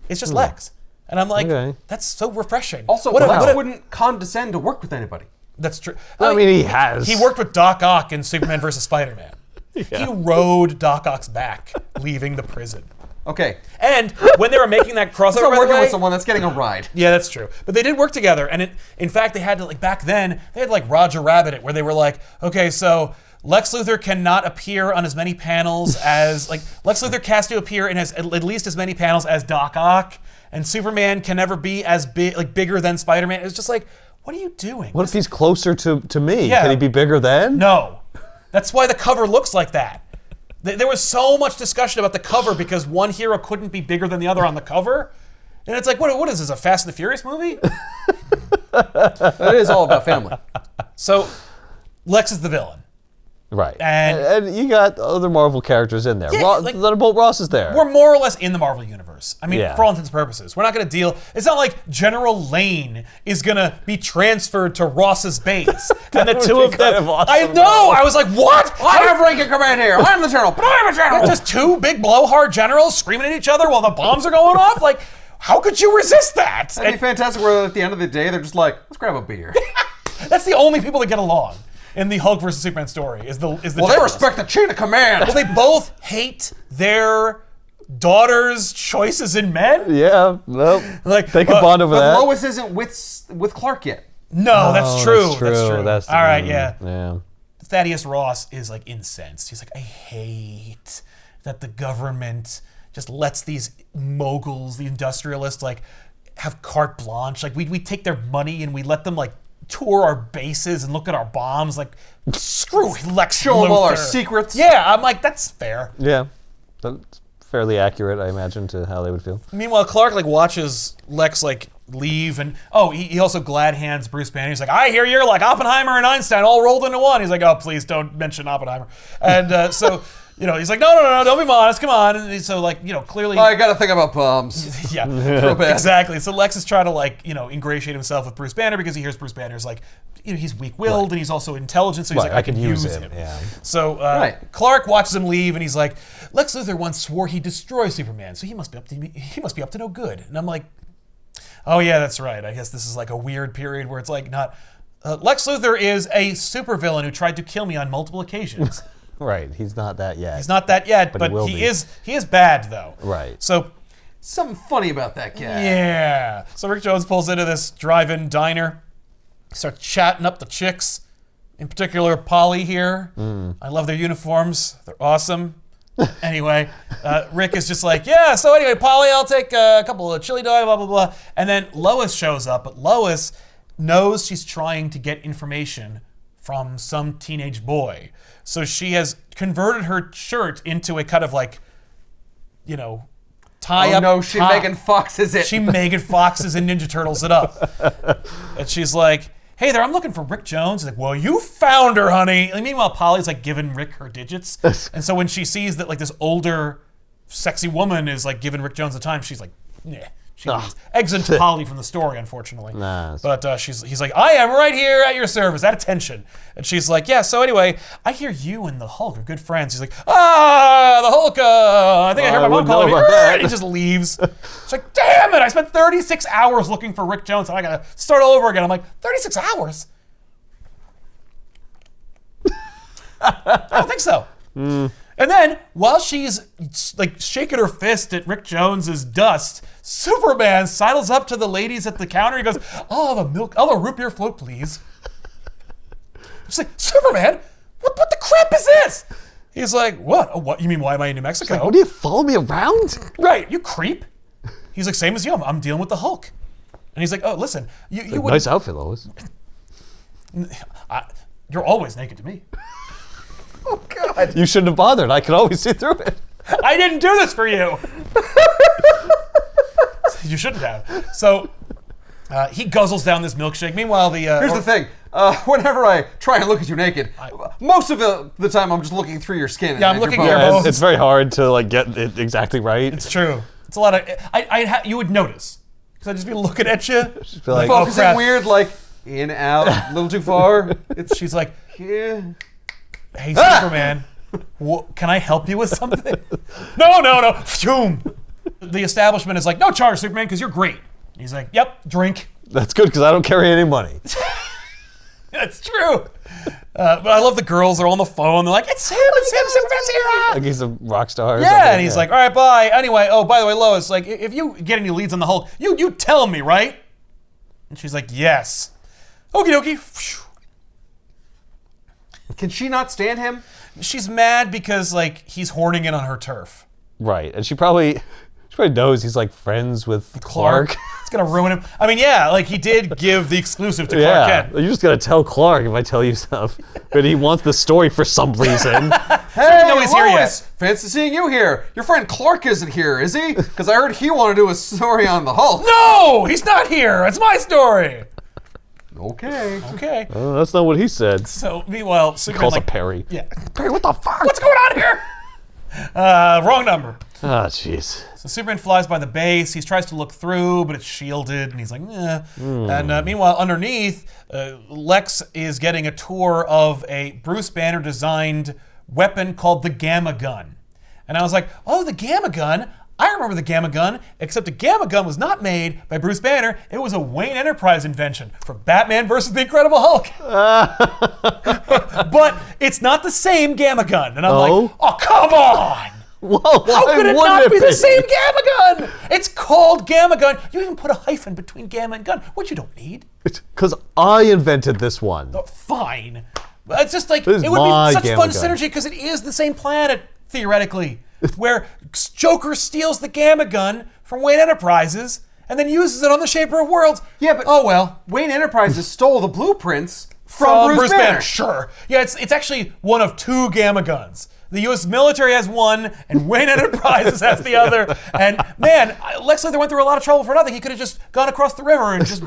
It's just Lex. And I'm like, that's so refreshing. Also, Lex wouldn't condescend to work with anybody. That's true. I mean, he has. He worked with Doc Ock in Superman versus Spider-Man. He rode Doc Ock's back, leaving the prison. Okay. And when they were making that crossover, So working with someone that's getting a ride. Yeah, that's true. But they did work together, and in fact, they had to, like, back then, they had, like, Roger Rabbit it, where they were like, okay, so Lex Luthor cannot appear on as many panels as, like, Lex Luthor has to appear in at least as many panels as Doc Ock, and Superman can never be as big, like, bigger than Spider-Man. It was just like, what are you doing? What if he's closer to me? Yeah. Can he be bigger then? No. That's why the cover looks like that. There was so much discussion about the cover because one hero couldn't be bigger than the other on the cover. And it's like, what is this, a Fast and the Furious movie? It is all about family. So, Lex is the villain. Right. And you got other Marvel characters in there. Yeah, like, Thunderbolt Ross is there. We're more or less in the Marvel Universe. I mean, Yeah. for all intents and purposes. We're not going to deal... It's not like General Lane is going to be transferred to Ross's base. And the two of them... awesome, I know! I was like, what? I have rank and command here. I'm the general, but I'm a general. Just two big blowhard generals screaming at each other while the bombs are going off? Like, how could you resist that? That'd be fantastic where at the end of the day, they're just like, let's grab a beer. That's the only people that get along in the Hulk versus Superman story is the Well, they generals. respect the chain of command. Well, they both hate their daughter's choices in men. Yeah, well, Like, they could bond over But that. Lois isn't with Clark yet. No, that's true. That's true. That's true. That's All right, yeah. Yeah. Thaddeus Ross is like incensed. He's like, I hate that the government just lets these moguls, the industrialists, like have carte blanche. Like we take their money and we let them like tour our bases and look at our bombs. Like, screw Lex Show them all our Luthor. secrets. Yeah, I'm like, that's fair. Yeah. That's fairly accurate, I imagine, to how they would feel. Meanwhile, Clark like watches Lex like leave, and he also glad hands Bruce Banner. He's like, I hear you're like Oppenheimer and Einstein all rolled into one. He's like, oh, please don't mention Oppenheimer. And so he's like, no, don't be modest, come on. And so like clearly, I gotta think about bombs. yeah, Real bad. exactly. So Lex is trying to like ingratiate himself with Bruce Banner because he hears Bruce Banner's like he's weak-willed and he's also intelligent, so he's like, I can use him. Yeah. So Clark watches him leave, and he's like, Lex Luthor once swore he'd destroy Superman, so he must be up to no good. And I'm like, oh yeah, that's right. I guess this is like a weird period where it's like not. Lex Luthor is a supervillain who tried to kill me on multiple occasions. Right. He's not that yet. He's not that yet, but he is bad though. Right. So. Something funny about that guy. Yeah. So Rick Jones pulls into this drive-in diner, starts chatting up the chicks, in particular Polly here. I love their uniforms. They're awesome. Anyway, Rick is just like, yeah, so anyway, Polly, I'll take a couple of chili dog, blah, blah, blah. And then Lois shows up, but Lois knows she's trying to get information from some teenage boy. So she has converted her shirt into a kind of like, tie up. Oh no, she top. Megan Foxes it. She Megan Foxes and Ninja Turtles it up. And she's like, hey there, I'm looking for Rick Jones. He's like, well, you found her, honey. And meanwhile, Polly's like giving Rick her digits. And so when she sees that like this older, sexy woman is like giving Rick Jones the time, she's like, nah. She exits Polly from the story, unfortunately. Nah, but he's like, I am right here at your service, at attention. And she's like, yeah, so anyway, I hear you and the Hulk are good friends. He's like, the Hulk, I think I heard my mom calling me. And he just leaves. She's like, damn it, I spent 36 hours looking for Rick Jones, and I gotta start all over again. I'm like, 36 hours? I don't think so. And then, while she's like shaking her fist at Rick Jones's dust, Superman sidles up to the ladies at the counter. He goes, I'll have a root beer float, please. She's like, Superman, what the crap is this? He's like, what? Oh, what? You mean, why am I in New Mexico? Like, what do you follow me around? Right, you creep. He's like, same as you. I'm dealing with the Hulk. And he's like, oh, listen, you would. Nice outfit, Lois. You're always naked to me. Oh, God. You shouldn't have bothered. I could always see through it. I didn't do this for you. You shouldn't have. So he guzzles down this milkshake. Meanwhile, Here's the thing. Whenever I try and look at you naked, most of the time I'm just looking through your skin. Yeah, I'm and looking your at your bones. bones. It's very hard to like get it exactly right. It's true. It's a lot of. You would notice because I'd just be looking at you. Just be like, Oh, Focusing crap. weird, like in, out, a little too far. She's like, Yeah. hey, Superman, can I help you with something? No. Phew. The establishment is like, no charge, Superman, because you're great. He's like, yep, drink. that's good because I don't carry any money. That's true. But I love the girls. They're on the phone. They're like, it's him, Superman's here. Like he's a rock star. Or Yeah, something. and he's like, all right, bye. Anyway, oh, by the way, Lois, like, if you get any leads on the Hulk, you tell me, right? And she's like, yes. Okie dokie. Phew. Can she not stand him? She's mad because, like, he's horning in on her turf. right, and she probably knows he's like friends with Clark. It's gonna ruin him. I mean, yeah, like he did give the exclusive to Clark Yeah, Kent. you just gotta tell Clark if I tell you stuff. But he wants the story for some reason. Hey, know he's here Lois! Fancy seeing you here. Your friend Clark isn't here, is he? Because I heard he wanted to do a story on the Hulk. No, he's not here. It's my story. Okay. Okay. Oh, that's not what he said. So meanwhile, Superman Calls like, a Perry. yeah, Perry, what the fuck? what's going on here? Wrong number. Ah, jeez. So Superman flies by the base. He tries to look through, but it's shielded, and he's like, eh. And meanwhile, underneath, Lex is getting a tour of a Bruce Banner designed weapon called the Gamma Gun. And I was like, oh, the Gamma Gun. I remember the Gamma Gun, except the Gamma Gun was not made by Bruce Banner. It was a Wayne Enterprise invention for Batman versus the Incredible Hulk. But it's not the same Gamma Gun. And I'm like, oh, come on. Whoa, How could it not be the same Gamma Gun? It's called Gamma Gun. You even put a hyphen between Gamma and Gun, which you don't need. Because I invented this one. Fine. But it's just like, This is it would my be such Gamma fun Gun. synergy because it is the same planet, theoretically, where Joker steals the Gamma Gun from Wayne Enterprises and then uses it on the Shaper of Worlds. Yeah, but oh well. Wayne Enterprises stole the blueprints from Bruce Banner. Sure. Yeah, it's actually one of two Gamma Guns. The U.S. military has one, and Wayne Enterprises has the other. And man, Lex Luthor went through a lot of trouble for nothing. He could have just gone across the river and just,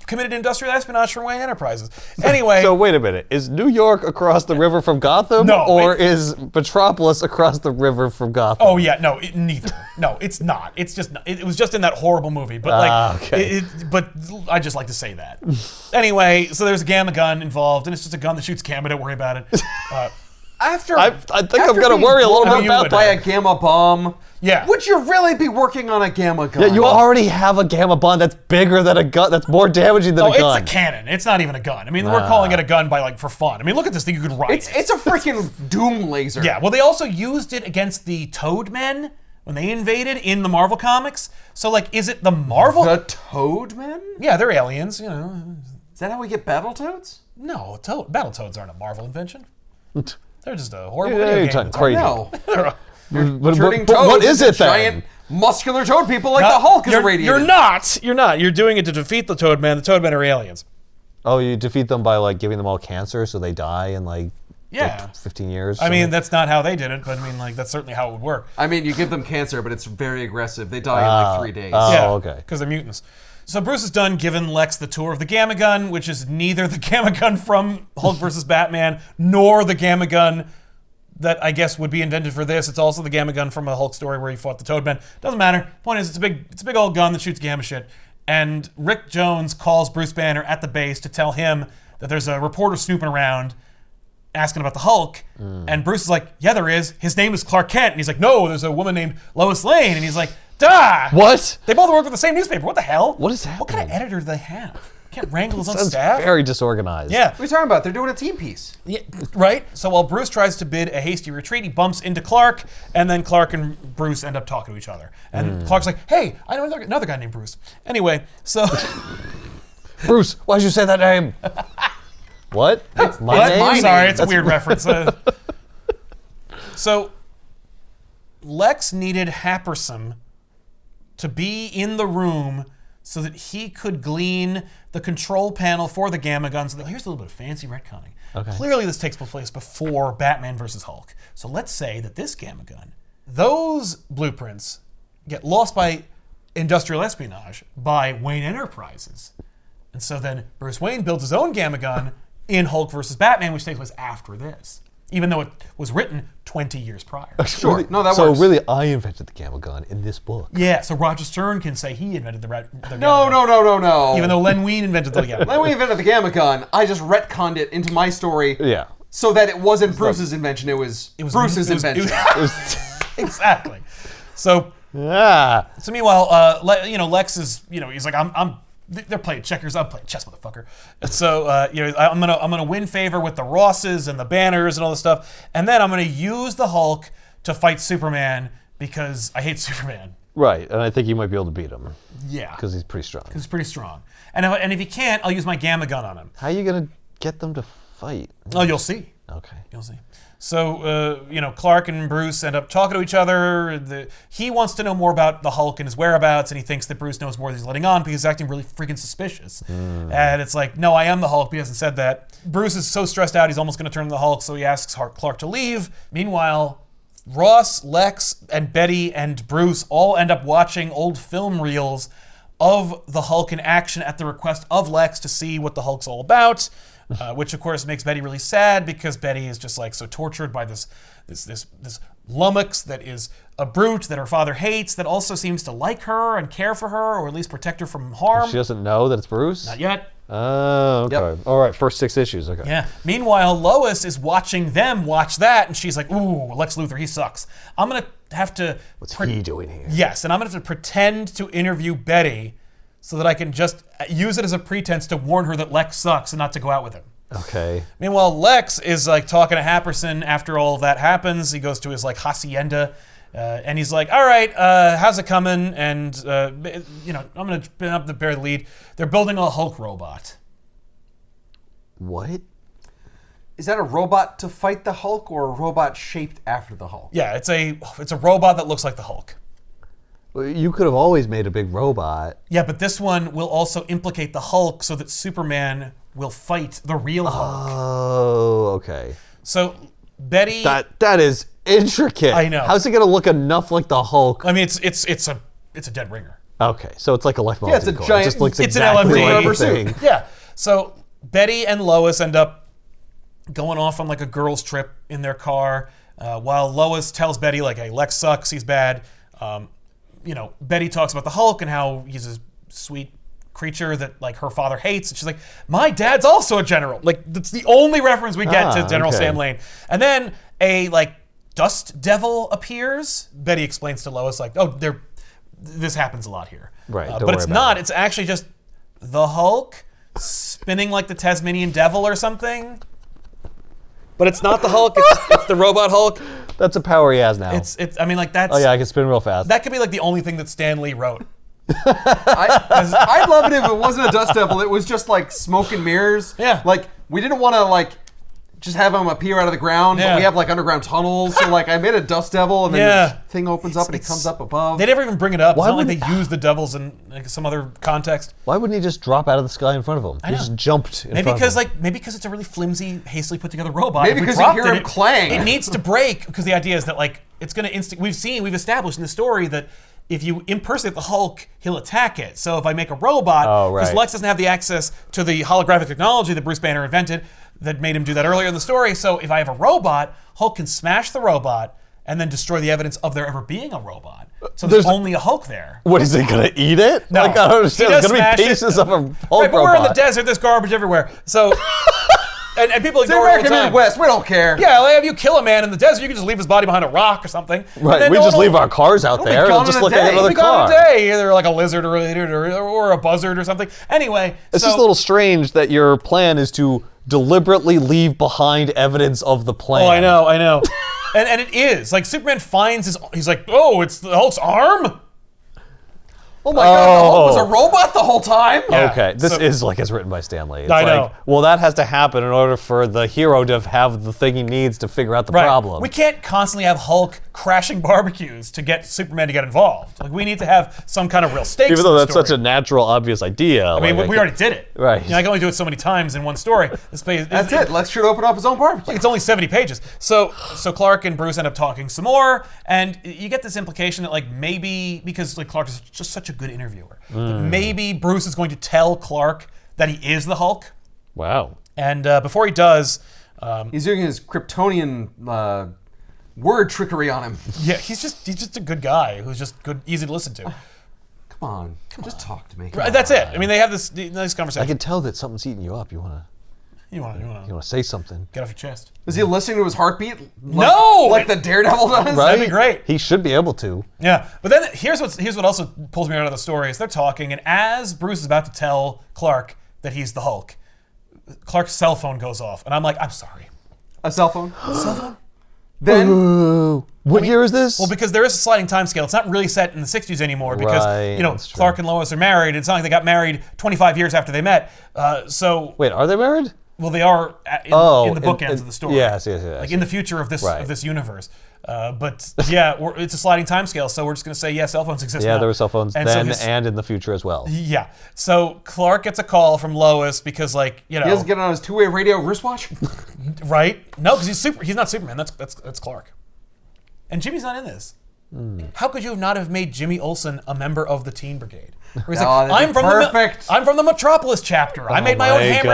committed industrial espionage for Wayne Enterprises. Anyway. So wait a minute. Is New York across the river from Gotham? No, Or is Metropolis across the river from Gotham? Oh yeah, no, neither. No, it's not. It's just it was just in that horrible movie. But okay. But I just like to say that. Anyway, so there's a Gamma Gun involved, and it's just a gun that shoots Gamma. Don't worry about it. I think I'm going to worry a little bit about by that. a gamma bomb. Yeah. Would you really be working on a gamma gun? Yeah, you already have a gamma bomb that's bigger than a gun, that's more damaging than Oh, a gun. it's a cannon. It's not even a gun. I mean, we're calling it a gun by for fun. I mean, look at this thing. You could ride it. It's a freaking doom laser. Yeah. Well, they also used it against the Toad Men when they invaded in the Marvel comics. So, is it the Marvel? The Toad Men? Yeah, they're aliens. Is that how we get Battletoads? No, Battletoads aren't a Marvel invention. They're just a horrible Yeah, video you're game. talking that's crazy. No. But Turning what toads is into it then? giant muscular toad people like the Hulk is irradiated. You're not. You're not. You're doing it to defeat the Toad Men. The Toad Men are aliens. Oh, you defeat them by giving them all cancer so they die in Yeah. 15 years? I mean, that's not how they did it, but I mean, that's certainly how it would work. I mean, you give them cancer, but it's very aggressive. They die in 3 days. Oh, okay. Because they're mutants. So Bruce is done giving Lex the tour of the Gamma Gun, which is neither the Gamma Gun from Hulk versus Batman, nor the Gamma Gun that I guess would be invented for this. It's also the Gamma Gun from a Hulk story where he fought the Toad Men. Doesn't matter. Point is, it's a big old gun that shoots gamma shit. And Rick Jones calls Bruce Banner at the base to tell him that there's a reporter snooping around asking about the Hulk. And Bruce is like, yeah, there is. His name is Clark Kent. And he's like, no, there's a woman named Lois Lane. And he's like, duh! What? They both work for the same newspaper. What the hell? What is What kind of happening? editor do they have? Can't wrangle his own Sounds staff? very disorganized. Yeah. What are you talking about? They're doing a team piece. Yeah, right? So while Bruce tries to bid a hasty retreat, he bumps into Clark, and then Clark and Bruce end up talking to each other. And Clark's like, hey, I know another guy named Bruce. Anyway, so... Bruce, why'd you say that name? What? It's my What? name? Sorry, it's a weird reference. So Lex needed Happersum to be in the room so that he could glean the control panel for the gamma gun. So here's a little bit of fancy retconning. Okay. Clearly this takes place before Batman versus Hulk. So let's say that this gamma gun, those blueprints get lost by industrial espionage by Wayne Enterprises. And so then Bruce Wayne builds his own gamma gun in Hulk versus Batman, which takes place after this, even though it was written 20 years prior. Sure. No, that so works. really, I invented the gamma gun in this book. Yeah, so Roger Stern can say he invented the gamma gun. No. Even though Len Wein invented the gamma gun. When we invented the gamma gun, I just retconned it into my story. Yeah. So that it wasn't Bruce's invention, it was Bruce's invention. Exactly. So meanwhile, Lex is, he's like, they're playing checkers. I'm playing chess, motherfucker. And so, I'm gonna win favor with the Rosses and the Banners and all this stuff, and then I'm gonna use the Hulk to fight Superman because I hate Superman. Right, and I think you might be able to beat him. Yeah, Because he's pretty strong. he's pretty strong. And if he can't, I'll use my gamma gun on him. How are you gonna get them to fight? Oh, you'll see. Okay. You'll see. So, Clark and Bruce end up talking to each other. He wants to know more about the Hulk and his whereabouts, and he thinks that Bruce knows more than he's letting on because he's acting really freaking suspicious. And it's like, no, I am the Hulk, but he hasn't said that. Bruce is so stressed out, he's almost going to turn to the Hulk, so he asks Clark to leave. Meanwhile, Ross, Lex, and Betty and Bruce all end up watching old film reels of the Hulk in action at the request of Lex to see what the Hulk's all about. Which of course makes Betty really sad because Betty is just like so tortured by this lummox that is a brute that her father hates that also seems to like her and care for her or at least protect her from harm. She doesn't know that it's Bruce? Not yet. Oh, okay. Yep. All right, first 6 issues, okay. Yeah. Meanwhile, Lois is watching them watch that and she's like, ooh, Lex Luthor, he sucks. I'm going to have to... What's he doing here? Yes, and I'm going to have to pretend to interview Betty so that I can just use it as a pretense to warn her that Lex sucks and not to go out with him. Okay. Meanwhile, Lex is like talking to Happerson after all of that happens. He goes to his like hacienda and he's like, all right, how's it coming? And, I'm going to bear the lead. They're building a Hulk robot. What? Is that a robot to fight the Hulk or a robot shaped after the Hulk? Yeah, it's a robot that looks like the Hulk. Well, you could have always made a big robot. Yeah, but this one will also implicate the Hulk so that Superman will fight the real Hulk. Oh, okay. So Betty... That is intricate. I know. How's it going to look enough like the Hulk? I mean, it's a dead ringer. Okay, so it's like a life it's a core. giant- It just looks it's an exactly LMD. like the rubber suit. thing. Yeah. So Betty and Lois end up going off on like a girls' trip in their car, while Lois tells Betty like, "Hey, Lex sucks. He's bad." Betty talks about the Hulk and how he's a sweet creature that like her father hates, and she's like, "My dad's also a general." Like that's the only reference we get to General okay. Sam Lane. And then a like dust devil appears. Betty explains to Lois like, "Oh, this happens a lot here." Right, don't but worry it's about not. it. It's actually just the Hulk spinning like the Tasmanian devil or something. But it's not the Hulk. It's the robot Hulk. That's a power he has now. I mean, like that's. Oh yeah, I can spin real fast. That could be like the only thing that Stan Lee wrote. I'd love it if it wasn't a dust devil. It was just like smoke and mirrors. Yeah. Like we didn't want to like just have him appear out of the ground, Yeah. but we have like underground tunnels. So like I made a dust devil, and then Yeah. the thing opens up and it comes up above. They never even bring it up. It's Why not like would- they use the devils in like some other context. Why wouldn't he just drop out of the sky in front of him? He know. just jumped in Maybe front because of him. maybe because it's a really flimsy, hastily put together robot. Maybe If we because you dropped hear him clang. It needs to break because the idea is that like it's going to We've established in the story that if you impersonate the Hulk, he'll attack it. So if I make a robot, Oh, because right. Lex doesn't have the access to the holographic technology that Bruce Banner invented that made him do that earlier in the story. So if I have a robot, Hulk can smash the robot and then destroy the evidence of there ever being a robot. So there's only a Hulk there. What is he gonna eat it? No. Like I don't understand. He does There's gonna smash be it. pieces of a Hulk Right, but we're in the robot. desert. There's garbage everywhere. So, and people It's the ignore it all the American time. Midwest. We don't care. Yeah, like if you kill a man in the desert, you can just leave his body behind a rock or something. And Right, then we no just one leave will- our cars out there gone and just in a look day. at another Be gone car. in a day, either like a lizard or a buzzard or something. Anyway, It's so, just a little strange that your plan is to deliberately leave behind evidence of the plan. Oh, I know. and it is like Superman finds he's like, oh, it's the Hulk's arm. Oh my God, the Hulk was a robot the whole time. Yeah. Okay, this So- is like it's written by Stan Lee. It's I like, know. well, that has to happen in order for the hero to have the thing he needs to figure out the Right. problem. We can't constantly have Hulk crashing barbecues to get Superman to get involved. Like, we need to have some kind of real stakes. Even though in the that's story. such a natural, obvious idea. I mean, we already did it. Right. I can only do it so many times in one story. That's it. Lex should open up his own barbecue. It's only 70 pages. So Clark and Bruce end up talking some more, and you get this implication that like maybe because like Clark is just such a good interviewer, that maybe Bruce is going to tell Clark that he is the Hulk. Wow. And before he does, He's doing his Kryptonian word trickery on him. yeah, he's just a good guy who's just good, easy to listen to. Come on, just talk to me. Right, that's it. I mean, they have this nice conversation. I can tell that something's eating you up. You wanna You want to say something. get off your chest. Is he listening to his heartbeat? No! Like the Daredevil does? Right? That'd be great. He should be able to. Yeah, but then here's what also pulls me out of the story is they're talking, and as Bruce is about to tell Clark that he's the Hulk, Clark's cell phone goes off, and I'm like, I'm sorry. A cell phone? Cell phone? Then Ooh. What year is this? Well, because there is a sliding time scale. It's not really set in the 60s anymore because, Right, that's true. Clark and Lois are married. It's not like they got married 25 years after they met. Wait, are they married? Well, they are in the bookends of the story. Yes. Like in the future of this Right. of this universe. But yeah, it's a sliding time scale, so we're just going to say, yeah, cell phones exist now. Yeah, there were cell phones And so then his- and in the future as well. Yeah. So Clark gets a call from Lois because, like, he doesn't get on his two-way radio wristwatch? right? No, because he's not Superman. That's Clark. And Jimmy's not in this. How could you not have made Jimmy Olsen a member of the Teen Brigade? Where he's like, that'd be perfect. I'm from the Metropolis chapter. I made my own my ham God.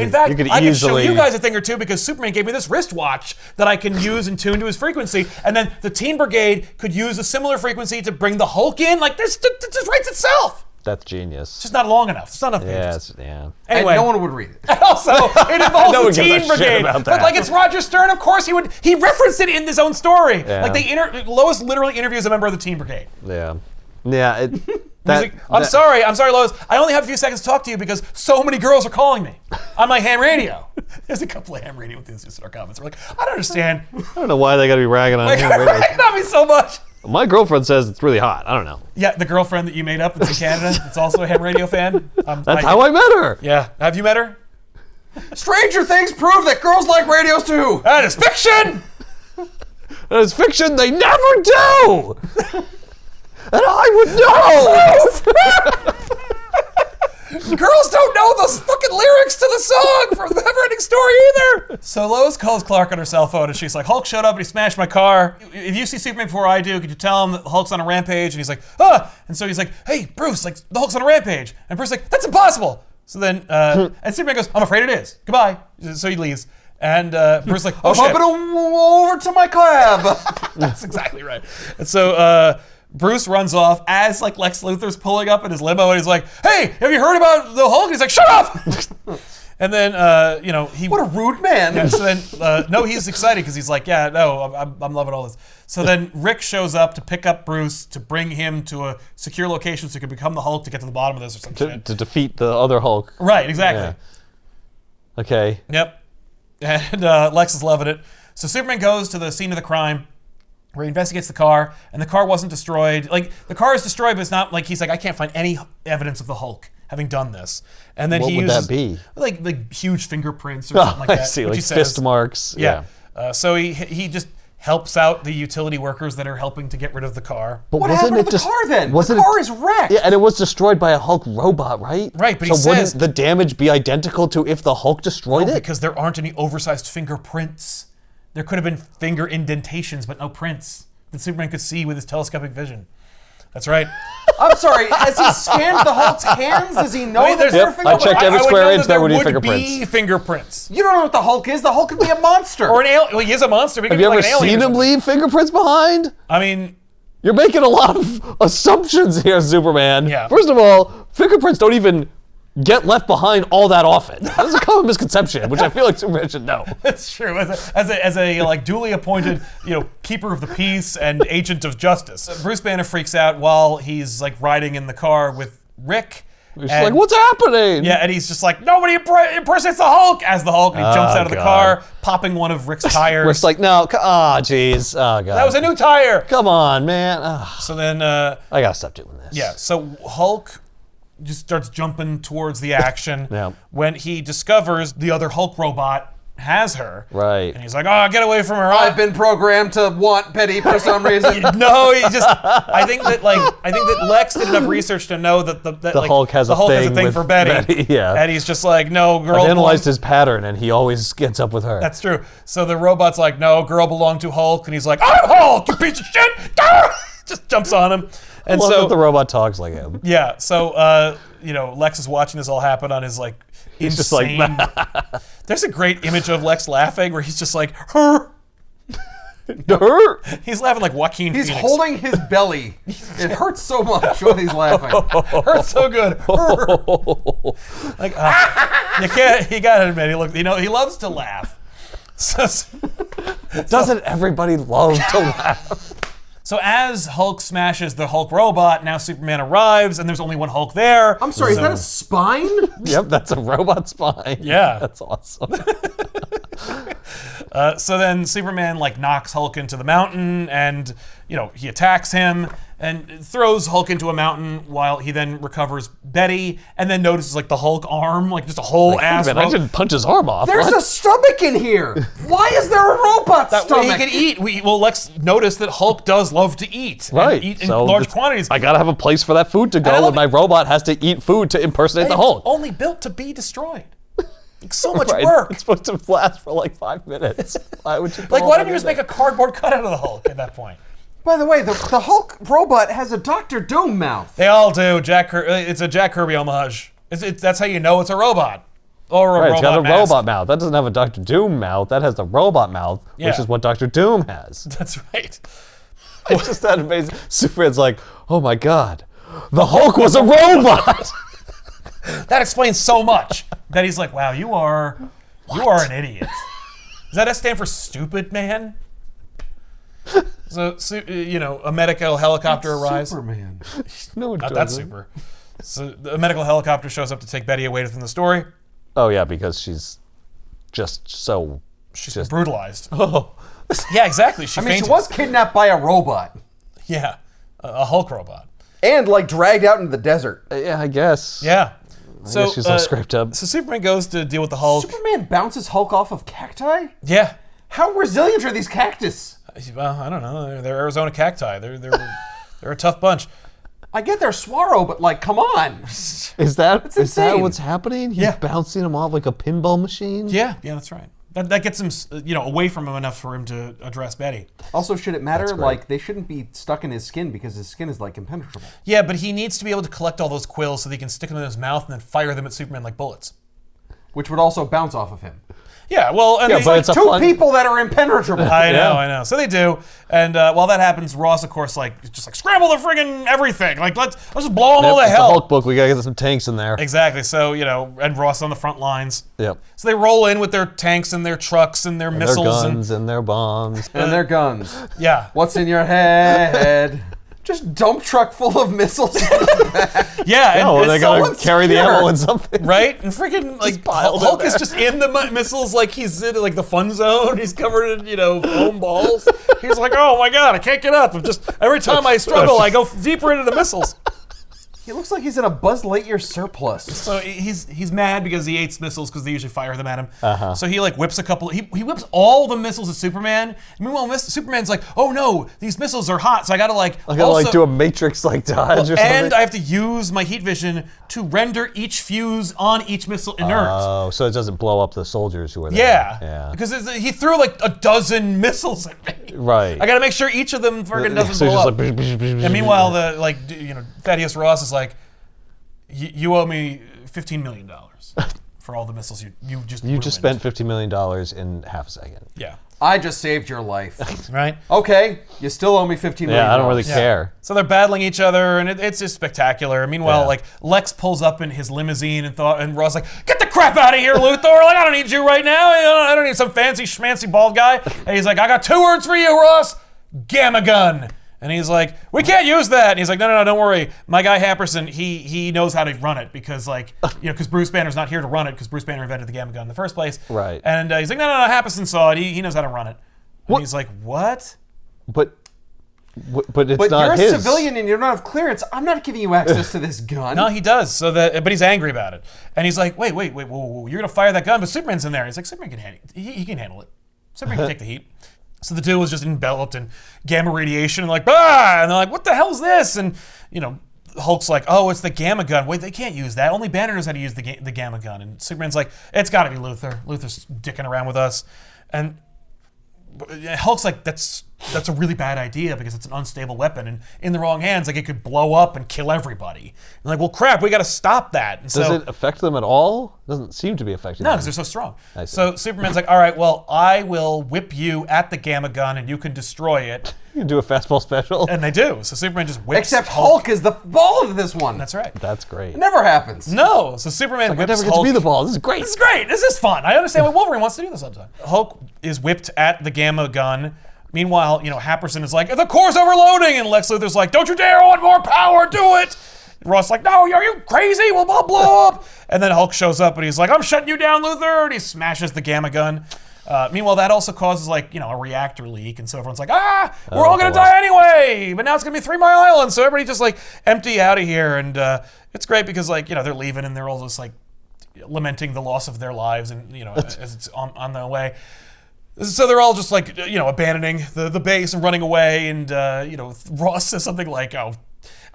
radio. In fact, You could I can show easily- you guys a thing or two because Superman gave me this wristwatch that I can use and tune to his frequency. And then the Teen Brigade could use a similar frequency to bring the Hulk in. Like, this just writes itself. That's genius. It's just not long enough. It's not enough pages. Yes, yeah. Anyway. And no one would read it. Also, it involves No the one gives a Teen shit Brigade. about But that. like it's Roger Stern, of course he would. He referenced it in his own story. Yeah. Like Lois literally interviews a member of the Teen Brigade. Yeah. Yeah. He's like, I'm sorry, Lois. I only have a few seconds to talk to you because so many girls are calling me on my ham radio. There's a couple of ham radio enthusiasts in our comments. We're like, I don't understand. I don't know why they got to be ragging on Like, him. Really. not me so much. My girlfriend says it's really hot. I don't know. Yeah, the girlfriend that you made up that's in Canada, that's also a ham radio fan. That's how I met her. Yeah, have you met her? Stranger Things prove that girls like radios too. That is fiction. That is fiction. They never do. And I would know. Girls don't know those fucking lyrics to the song from the Neverending Story either. So Lois calls Clark on her cell phone and she's like, Hulk showed up and he smashed my car. If you see Superman before I do, could you tell him that the Hulk's on a rampage? And he's like, And so he's like, hey, Bruce, like the Hulk's on a rampage. And Bruce's like, that's impossible. So then, and Superman goes, I'm afraid it is. Goodbye. So he leaves. And Bruce's like, oh I'm shit. hopping over to my cab. That's exactly right. And so Bruce runs off as like Lex Luthor's pulling up in his limo, and he's like, "Hey, have you heard about the Hulk?" And he's like, "Shut up!" And then he. What a rude man. Yeah, so then no, he's excited because he's like, "Yeah, no, I'm loving all this." So then Rick shows up to pick up Bruce to bring him to a secure location so he can become the Hulk to get to the bottom of this or something. to defeat the other Hulk. Right, exactly. Yeah. Okay. Yep. And Lex is loving it. So Superman goes to the scene of the crime, where he investigates the car, and the car wasn't destroyed. Like, the car is destroyed, but it's not like he's like, I can't find any evidence of the Hulk having done this. And then What he would uses that be? like huge fingerprints or something like I that. see, which like he says. fist marks. Yeah. So he just helps out the utility workers that are helping to get rid of the car. But What wasn't happened it to the just car then? wasn't The it- car is wrecked. Yeah, and it was destroyed by a Hulk robot, right? Right, but so he says- wouldn't the damage be identical to if the Hulk destroyed it? Because there aren't any oversized fingerprints. There could have been finger indentations, but no prints that Superman could see with his telescopic vision. That's right. I'm sorry, has he scanned the Hulk's hands? Does he know Wait, that there's- there are Yep, I fingerprints? checked every would square know inch, that there would be be fingerprints. fingerprints. You don't know what the Hulk is. The Hulk could be a monster. Or an alien. Well, he is a monster. But he Have you could be ever like an alien seen or him something. leave fingerprints behind? I mean, You're making a lot of assumptions here, Superman. Yeah. First of all, fingerprints don't even get left behind all that often. That's a common misconception, which I feel like Superman should know. that's true. As a like duly appointed, keeper of the peace and agent of justice, Bruce Banner freaks out while he's like riding in the car with Rick. He's like, what's happening? Yeah, and he's just like, nobody impersonates the Hulk as the Hulk, and he jumps out of the God. car, popping one of Rick's tires. Rick's like, no, jeez. Oh, God. that was a new tire. Come on, man. Ah, So then, I gotta stop doing this. yeah, so Hulk just starts jumping towards the action Yeah. when he discovers the other Hulk robot has her. Right. And he's like, "Oh, get away from her!" I've been programmed to want Betty for some reason. No, he just. I think that Lex did enough research to know that the Hulk has a thing with for Betty. Betty, yeah. And he's just like, "No, girl." I've analyzed his pattern, and he always gets up with her. That's true. So the robot's like, "No, girl belonged to Hulk," and he's like, "I'm Hulk, you piece of shit!" Just jumps on him. And I love so that the robot talks like him. yeah, so Lex is watching this all happen on his like He's just like, insane. There's a great image of Lex laughing where he's just like, "Her." He's laughing like Joaquin He's Phoenix. holding his belly. It hurts so much when he's laughing. Hurts so good. Like you can't. You gotta admit, he loves to laugh. Doesn't everybody love to laugh? So as Hulk smashes the Hulk robot, now Superman arrives, and there's only one Hulk there. I'm sorry, is that a spine? Yep, that's a robot spine. Yeah. That's awesome. So then Superman like knocks Hulk into the mountain, and he attacks him and throws Hulk into a mountain while he then recovers Betty, and then notices like the Hulk arm, like just a whole ass. Man, I didn't punch his arm off. There's a stomach in here. Why is there a robot that stomach? way he can eat. Lex noticed that Hulk does love to eat. Right. And eat in large quantities. I gotta have a place for that food to go when my robot has to eat food to impersonate the Hulk. It's only built to be destroyed. Like, so much Right. work. It's supposed to last for like 5 minutes. Why would you? Like, why don't you just make a cardboard cutout of the Hulk at that point? By the way, the Hulk robot has a Dr. Doom mouth. They all do. It's a Jack Kirby homage. That's how you know it's a robot. Or a Right, robot it's got a mask. robot mouth. That doesn't have a Dr. Doom mouth. That has the robot mouth, Yeah. which is what Dr. Doom has. That's right. It's just that amazing. Superman's like, oh my god, the Hulk was a robot. That explains so much. That he's like, wow, you are an idiot. Does that stand for stupid man? So a medical helicopter arrives. Superman. No, it Not doesn't. that super. So a medical helicopter shows up to take Betty away from the story. Oh yeah, because she's just so. She's been brutalized. Oh. Yeah, exactly. She I mean, fainted. she was kidnapped by a robot. Yeah, a Hulk robot. And, like, dragged out into the desert. Yeah, I guess. Yeah. I guess she's all scraped up. So Superman goes to deal with the Hulk. Superman bounces Hulk off of cacti? Yeah. How resilient are these cactus? Well, I don't know. They're Arizona cacti. They're a tough bunch. I get their Swaro, but, like, come on. Is that insane. what's happening? He's Yeah. bouncing him off like a pinball machine? Yeah, that's right. That gets him, away from him enough for him to address Betty. Also, should it matter? great. Like, they shouldn't be stuck in his skin because his skin is, like, impenetrable. Yeah, but he needs to be able to collect all those quills so that he can stick them in his mouth and then fire them at Superman like bullets. Which would also bounce off of him. Yeah, well, and Yeah, they- but it's a Two fun. people that are impenetrable. I Yeah. know. So they do, and while that happens, Ross, of course, just scramble the friggin' everything. Like let's just blow them all to It's a hell. Hulk book. We gotta get some tanks in there. Exactly. So and Ross on the front lines. Yep. So they roll in with their tanks and their trucks and their Their missiles guns and their bombs. And their guns. yeah, What's in your head? Just dump truck full of missiles. yeah. And, Oh, and they so- gotta carry the secure. ammo in something. right? And freaking piled in Hulk is there. just in the missiles, like he's in like the fun zone. He's covered in foam balls. He's like, oh my god, I can't get up. Every time I struggle, I go deeper into the missiles. He looks like he's in a Buzz Lightyear surplus. So he's mad because he hates missiles because they usually fire them at him. So he whips a couple. He whips all the missiles at Superman. Meanwhile, Superman's like, oh no, these missiles are hot. So I gotta do a matrix dodge or something. and I have to use my heat vision to render each fuse on each missile inert. Oh, so it doesn't blow up the soldiers who are there. Yeah. Because he threw like a dozen missiles at me. Right. I gotta make sure each of them freaking doesn't So blow just up. like, And meanwhile, Thaddeus Ross is like, you owe me $15 million for all the missiles you just you just ruined." spent $50 million in half a second. Yeah. I just saved your life. Right? Okay, you still owe me $15 million. Yeah, I don't really care. So they're battling each other, and it's just spectacular. Meanwhile, Yeah. Lex pulls up in his limousine, and Ross like, get the crap out of here, Luthor! I don't need you right now. I don't need some fancy schmancy bald guy. And he's like, I got 2 words for you, Ross. Gamma gun. And he's like, we can't use that. And he's like, no, don't worry. My guy Happerson, he knows how to run it because because Bruce Banner's not here to run it because Bruce Banner invented the gamma gun in the first place. Right. And he's like, no, Happerson saw it. He knows how to run it. And What? he's like, what? But But it's But not you're his. a civilian and you don't have clearance. I'm not giving you access to this gun. No, he does. But he's angry about it, and he's like, wait, whoa, you're gonna fire that gun, but Superman's in there. He's like, Superman can handle it. He can handle it. Superman can take the heat. So the dude was just enveloped in gamma radiation, and like, bah! And they're like, what the hell's this? And Hulk's like, oh, it's the gamma gun. Wait, they can't use that. Only Banner knows how to use the gamma gun. And Superman's like, it's got to be Luthor. Luthor's dicking around with us, and Hulk's like, that's a really bad idea because it's an unstable weapon, and in the wrong hands, like it could blow up and kill everybody. And like, well, crap, we got to stop that. And Does it affect them at all? Doesn't seem to be affecting no, them. because they're so strong. I see. So Superman's like, all right, well, I will whip you at the gamma gun, and you can destroy it. You can do a fastball special. And they do. So Superman just whips. Except Hulk is the ball of this one. That's right. That's great. It never happens. No, so Superman I whips never get Hulk. to be the ball. This is great. This is great. This is fun. I understand why Wolverine wants to do this all the time. Hulk is whipped at the gamma gun. Meanwhile, Happerson is like, the core's overloading, and Lex Luthor's like, don't you dare, I want more power, do it. And Ross is like, no, are you crazy? We'll all blow up. And then Hulk shows up, and he's like, I'm shutting you down, Luthor, and he smashes the gamma gun. Meanwhile, that also causes a reactor leak, and so everyone's like, we're all gonna die anyway. But now it's gonna be 3 Mile Island, so everybody just empty out of here, and it's great because they're leaving and they're all just lamenting the loss of their lives, and as it's on their way. So they're all just abandoning the base and running away, and Ross says something like, "Oh,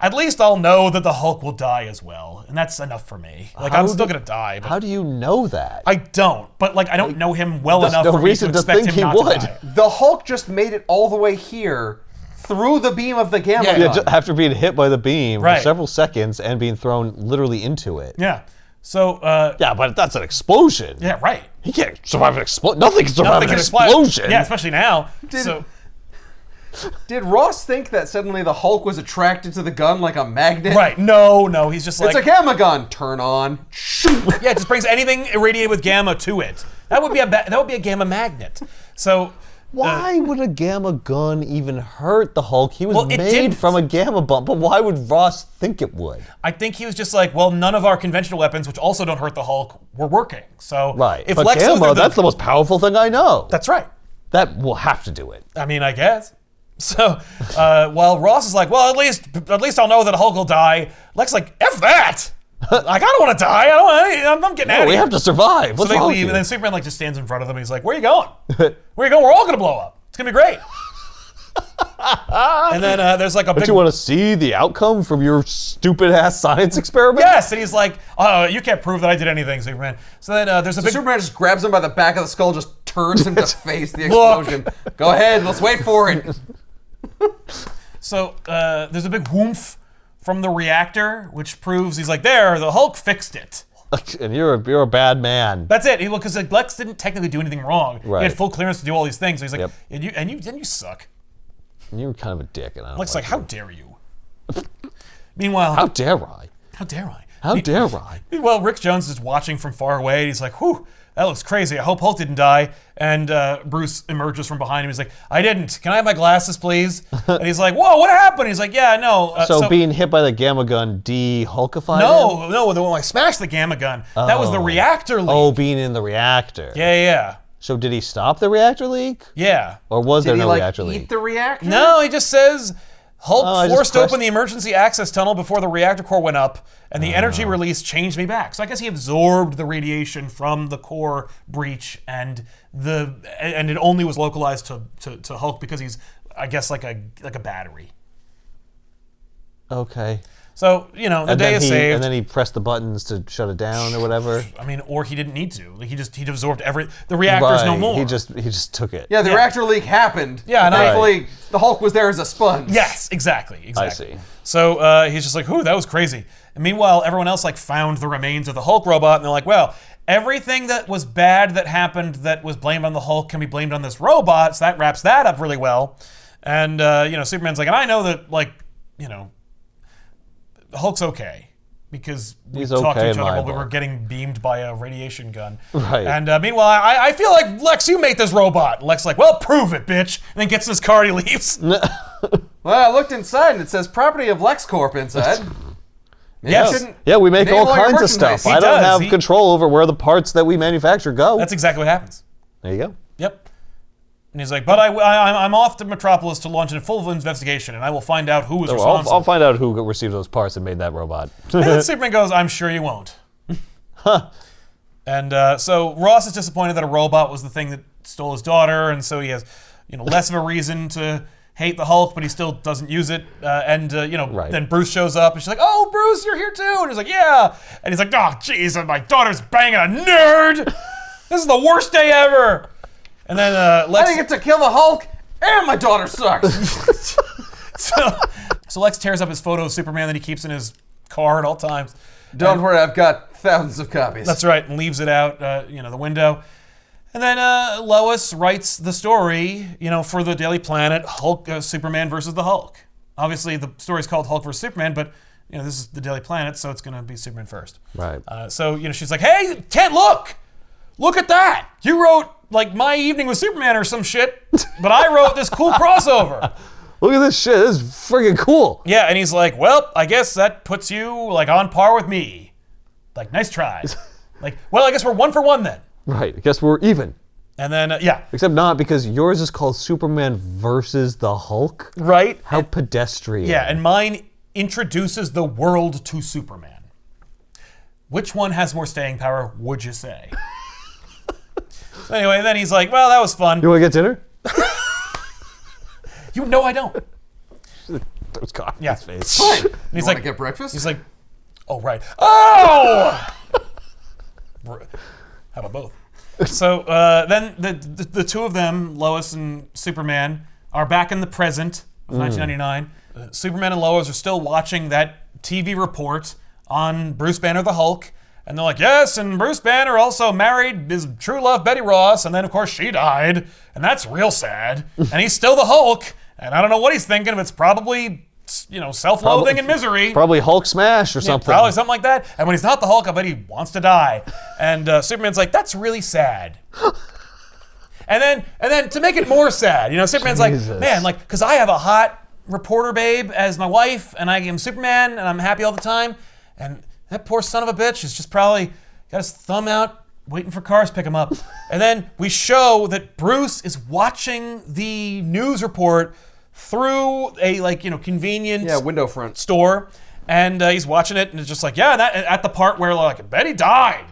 at least I'll know that the Hulk will die as well, and that's enough for me. I'm still gonna die." But How do you know that? I don't, but I don't know him well There's enough no for me to reason to expect think him he not would. to die. The Hulk just made it all the way here through the beam of the gamma Yeah, gun. Just after being hit by the beam Right. for several seconds and being thrown literally into it. Yeah. So Yeah, but that's an explosion. yeah, right. He can't survive an explosion. Nothing can survive Nothing an can explode. explosion. Yeah, especially now. Did Ross think that suddenly the Hulk was attracted to the gun like a magnet? Right. No. He's just It's a gamma gun. Turn on. yeah, it just brings anything irradiated with gamma to it. That would be a gamma magnet. So. Why would a gamma gun even hurt the Hulk? He was Well, it made didn't. from a gamma bomb, but why would Ross think it would? I think he was just like, well, none of our conventional weapons, which also don't hurt the Hulk, were working. So Right. if But Lex gamma, Luthor, that's the most powerful thing I know. that's right. That will have to do it. I mean, I guess. So while Ross is like, well, at least I'll know that Hulk will die. Lex is like, F that. I don't want to die. I'm getting out of We here. have to survive. So What's they wrong leave, with and you? then Superman just stands in front of them. And he's like, where are you going? Where are you going? We're all gonna blow up. It's gonna be great. And then there's a Don't big. you want to see the outcome from your stupid ass science experiment? Yes, and he's like, oh, you can't prove that I did anything, Superman. So then there's a big. Superman just grabs him by the back of the skull, just turns him to face the explosion. Go ahead, let's wait for it. So there's a big whoomph from the reactor, which proves he's like, there, the Hulk fixed it. And you're a bad man. That's it. Because Lex didn't technically do anything wrong. Right. He had full clearance to do all these things. So he's like, Yep. and you suck. You're kind of a dick, and I don't Lex is like, you. how dare you? Meanwhile, How dare I? how dare I? How dare I? Meanwhile, Rick Jones is watching from far away. And he's like, whew, that looks crazy. I hope Hulk didn't die. And Bruce emerges from behind him. He's like, I didn't. Can I have my glasses, please? And he's like, whoa, what happened? He's like, yeah, no. So being hit by the gamma gun de-Hulkified him? No, when I smashed the gamma gun, that was the reactor leak. Oh, being in the reactor. Yeah. So did he stop the reactor leak? Yeah. Or was there Did he no like reactor eat leak? the reactor? No, he just says Hulk I just forced pressed- open the emergency access tunnel before the reactor core went up, and the energy release changed me back. So I guess he absorbed the radiation from the core breach, and it only was localized to Hulk because he's, I guess, like a battery. Okay. So the day is saved. And then he pressed the buttons to shut it down or whatever. I mean, or he didn't need to. Like he absorbed the reactor's no Right. more. He just took it. Yeah, the reactor leak happened. Yeah, and thankfully the Hulk was there as a sponge. Yes, exactly. I see. So he's just like, "Ooh, that was crazy." And meanwhile, everyone else found the remains of the Hulk robot, and they're like, "Well, everything that was bad that happened that was blamed on the Hulk can be blamed on this robot." So that wraps that up really well. And Superman's like, "And I know that Hulk's okay." Because we He's talked okay to each in other my while we were book. getting beamed by a radiation gun. Right. And meanwhile, I feel like, Lex, you made this robot. And Lex is like, well, prove it, bitch. And then gets in his car and he leaves. Well, I looked inside and it says property of LexCorp inside. Maybe Yes. you shouldn't Yeah, we make name all all your kinds of merchandise. stuff. He I don't does. have control over where the parts that we manufacture go. That's exactly what happens. There you go. Yep. And he's like, but I'm off to Metropolis to launch a full investigation, and I will find out who was responsible. I'll find out who received those parts and made that robot. And then Superman goes, I'm sure you won't. And so Ross is disappointed that a robot was the thing that stole his daughter, and so he has, less of a reason to hate the Hulk, but he still doesn't use it. Then Bruce shows up, and she's like, "Oh, Bruce, you're here too." And he's like, "Yeah." And he's like, "Oh, jeez, my daughter's banging a nerd. This is the worst day ever." And then Lex... I didn't get to kill the Hulk, and my daughter sucks. so Lex tears up his photo of Superman that he keeps in his car at all times. Don't worry, I've got thousands of copies. That's right, and leaves it out, the window. And then Lois writes the story, for the Daily Planet, Hulk, Superman versus the Hulk. Obviously, the story's called Hulk versus Superman, but this is the Daily Planet, so it's going to be Superman first. Right. She's like, "Hey, Ken, look at that! You wrote like My Evening with Superman or some shit, but I wrote this cool crossover." Look at this shit. This is freaking cool. Yeah, and he's like, "Well, I guess that puts you like on par with me. Like, nice try. Like, well, I guess we're 1 for 1 then." Right. I guess we're even. And then, Except not, because yours is called Superman versus the Hulk. Right. How pedestrian. Yeah, and mine introduces the world to Superman. Which one has more staying power, would you say? So anyway, then he's like, "Well, that was fun." You want to get dinner? You know I don't. Throws coffee in Yeah. his face. Fine. And he's You like, want to get breakfast? He's like, "Oh, right. Oh!" How about both? So then the two of them, Lois and Superman, are back in the present of 1999. Superman and Lois are still watching that TV report on Bruce Banner the Hulk. And they're like, "Yes, and Bruce Banner also married his true love, Betty Ross. And then, of course, she died. And that's real sad. And he's still the Hulk. And I don't know what he's thinking, but it's probably, self-loathing and misery. Probably Hulk smash or something. Probably something like that. And when he's not the Hulk, I bet he wants to die." And Superman's like, "That's really sad." And then to make it more sad, Superman's Jesus. like, "Man, because I have a hot reporter babe as my wife, and I am Superman, and I'm happy all the time. And that poor son of a bitch is just probably got his thumb out waiting for cars to pick him up." And then we show that Bruce is watching the news report through a convenience window front store, and he's watching it, and it's just like, and that at the part where Betty died.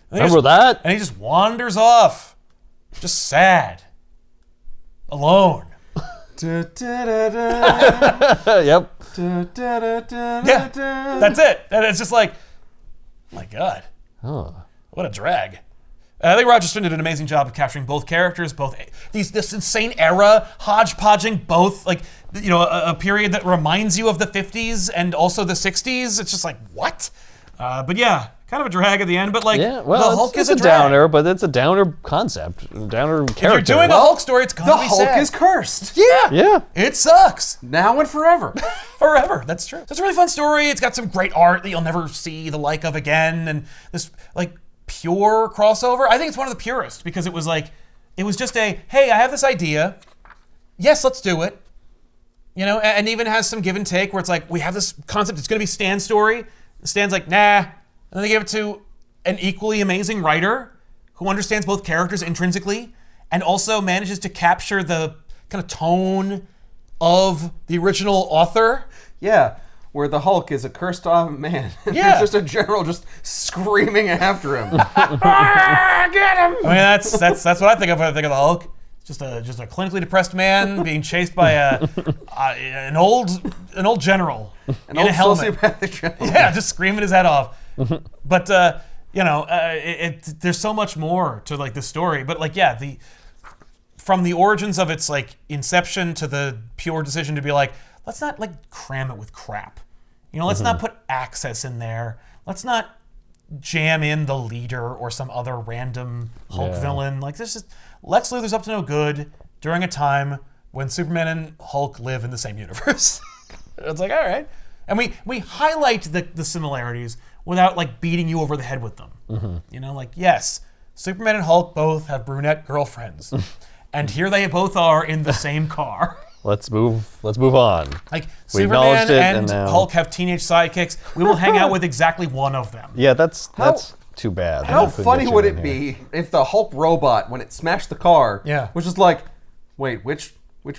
Remember that? And he just wanders off, just sad, alone. Yep. Yeah, that's it. And it's just like, my God, what a drag. I think Roger did an amazing job of capturing both characters, this insane era, hodgepodging both, a period that reminds you of the 50s and also the 60s. It's just like, what? But yeah, kind of a drag at the end, but the Hulk it's is a drag. downer, but it's a downer concept, downer character. If you're doing a Hulk story, it's gonna the be Hulk sad. is cursed. Yeah, it sucks. Now and forever. Forever, that's true. So it's a really fun story. It's got some great art that you'll never see the like of again, and this pure crossover. I think it's one of the purest, because it was just hey, I have this idea. Yes, let's do it. And even has some give and take where it's like, we have this concept, it's gonna be Stan's story. Stan's like, nah. And then they gave it to an equally amazing writer who understands both characters intrinsically and also manages to capture the kind of tone of the original author. Yeah, where the Hulk is a cursed man. Yeah. There's just a general just screaming after him. Get him! I mean, that's what I think of when I think of the Hulk. Just a clinically depressed man being chased by an old general in a helmet. Sociopathic general. Yeah, just screaming his head off. But there's so much more to this story. But from the origins of its inception to the pure decision to be let's not cram it with crap. Let's not put Access in there. Let's not jam in the leader or some other random Hulk villain. This is Lex Luthor's up to no good during a time when Superman and Hulk live in the same universe. It's all right. And we highlight the similarities without beating you over the head with them. Yes, Superman and Hulk both have brunette girlfriends. And here they both are in the same car. Let's move on. Superman and Hulk have teenage sidekicks. We will hang out with exactly one of them. Yeah, that's too bad. How They couldn't funny get would you it in here. be if the Hulk robot, when it smashed the car, Yeah. was just like, wait, which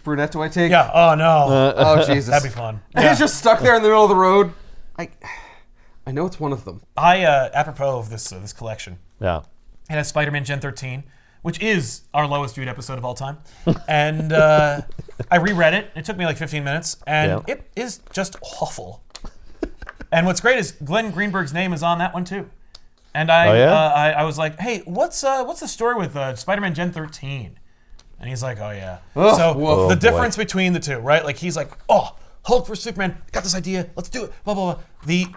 brunette do I take? Yeah. Oh no. Oh Jesus. That'd be fun. And Yeah. he's just stuck there in the middle of the road. I know it's one of them. Apropos of this collection, Yeah. it has Spider-Man Gen 13, which is our lowest viewed episode of all time. And I reread it. It took me like 15 minutes, and Yeah. it is just awful. And what's great is Glenn Greenberg's name is on that one too. And I was like, hey, what's the story with Spider-Man Gen 13? And he's like, oh yeah. So whoa. the Oh, difference between the two, right? Like he's like, oh, Hulk versus Superman, got this idea, let's do it, blah, blah, blah.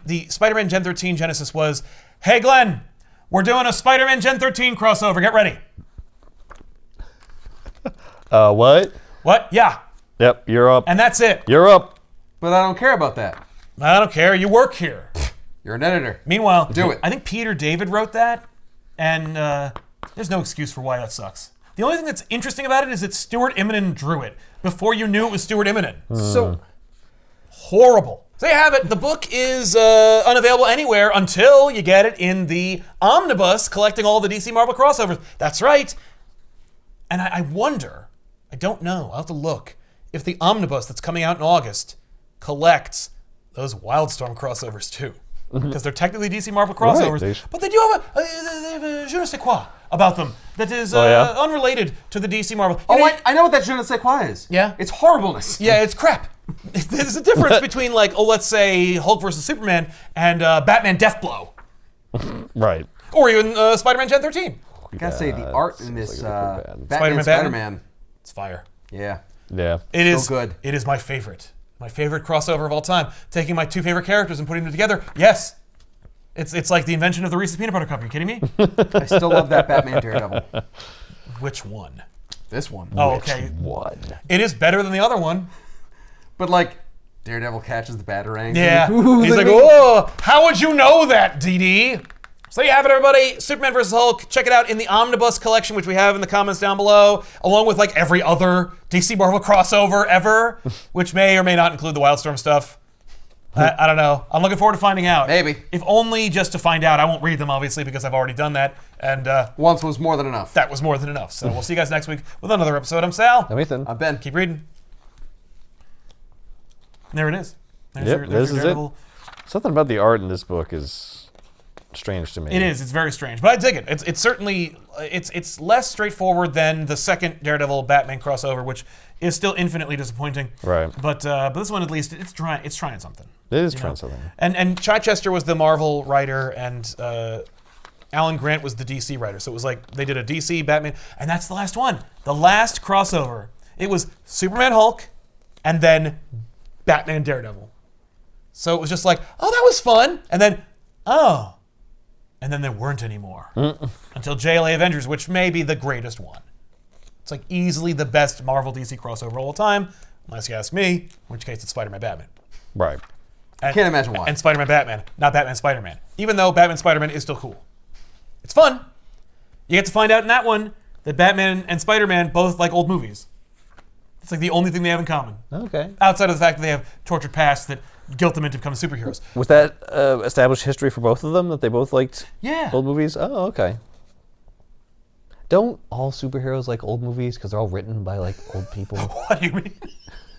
The Spider-Man Gen 13 genesis was, hey Glenn, we're doing a Spider-Man Gen 13 crossover, get ready. What? What? Yeah. Yep, you're up. And that's it. You're up. But I don't care about that. I don't care, you work here. You're an editor. Meanwhile, Do it. I think Peter David wrote that, and there's no excuse for why that sucks. The only thing that's interesting about it is that Stuart Immonen drew it before you knew it was Stuart Immonen. So horrible. So there you have it. The book is unavailable anywhere until you get it in the omnibus collecting all the DC Marvel crossovers. That's right. And I wonder, I don't know, I'll have to look, if the omnibus that's coming out in August collects those Wildstorm crossovers too. Because they're technically DC Marvel crossovers, Right, but they do have a je ne sais quoi about them that is yeah? unrelated to the DC Marvel. You Oh, know, I know what that je ne sais quoi is. Yeah? It's horribleness. yeah, it's crap. There's a difference between like, let's say Hulk versus Superman and Batman Deathblow, Right. or even Spider-Man Gen 13. I gotta say, the art in this like a Batman Spider-Man? It's fire. Yeah. Yeah. It is good. It is my favorite crossover of all time. Taking my two favorite characters and putting them together. Yes, it's like the invention of the Reese's Peanut Butter Cup. Are you kidding me? I still love that Batman Daredevil. Which one? This one. Oh, okay. One. It is better than the other one. But like, Daredevil catches the Batarang. Yeah. Ooh, He's like, they- oh, how would you know that, DD? So there you have it, everybody. Superman vs. Hulk. Check it out in the Omnibus collection, which we have in the comments down below, along with like every other DC Marvel crossover ever, which may or may not include the Wildstorm stuff. I don't know. I'm looking forward to finding out. Maybe. If only just to find out. I won't read them, obviously, because I've already done that. And Once was more than enough. that was more than enough. So we'll see you guys next week with another episode. I'm Sal. I'm Ethan. I'm Ben. Keep reading. And there it is. There's Yep, your this is it. Daredevil. Something about the art in this book is strange to me. It is. It's very strange, but I dig it. It's certainly it's less straightforward than the second Daredevil Batman crossover, which is still infinitely disappointing. Right. But this one at least it's trying something. It is you trying know? something. And Chichester was the Marvel writer, and Alan Grant was the DC writer. So it was like they did a DC Batman, and that's the last one, the last crossover. It was Superman Hulk, and then Batman Daredevil. So it was just like, oh, that was fun, and then oh. And then there weren't any more. Until JLA Avengers, which may be the greatest one. It's like easily the best Marvel DC crossover of all time, unless you ask me, in which case it's Spider-Man Batman. Right. And, Can't imagine why. And Spider-Man Batman, not Batman Spider-Man. Even though Batman Spider-Man is still cool. It's fun. You get to find out in that one that Batman and Spider-Man both like old movies. It's like the only thing they have in common. Okay. Outside of the fact that they have tortured pasts that guilt them into becoming superheroes. Was that established history for both of them, that they both liked Yeah. old movies? Oh, okay. Don't all superheroes like old movies because they're all written by like old people? What do you mean?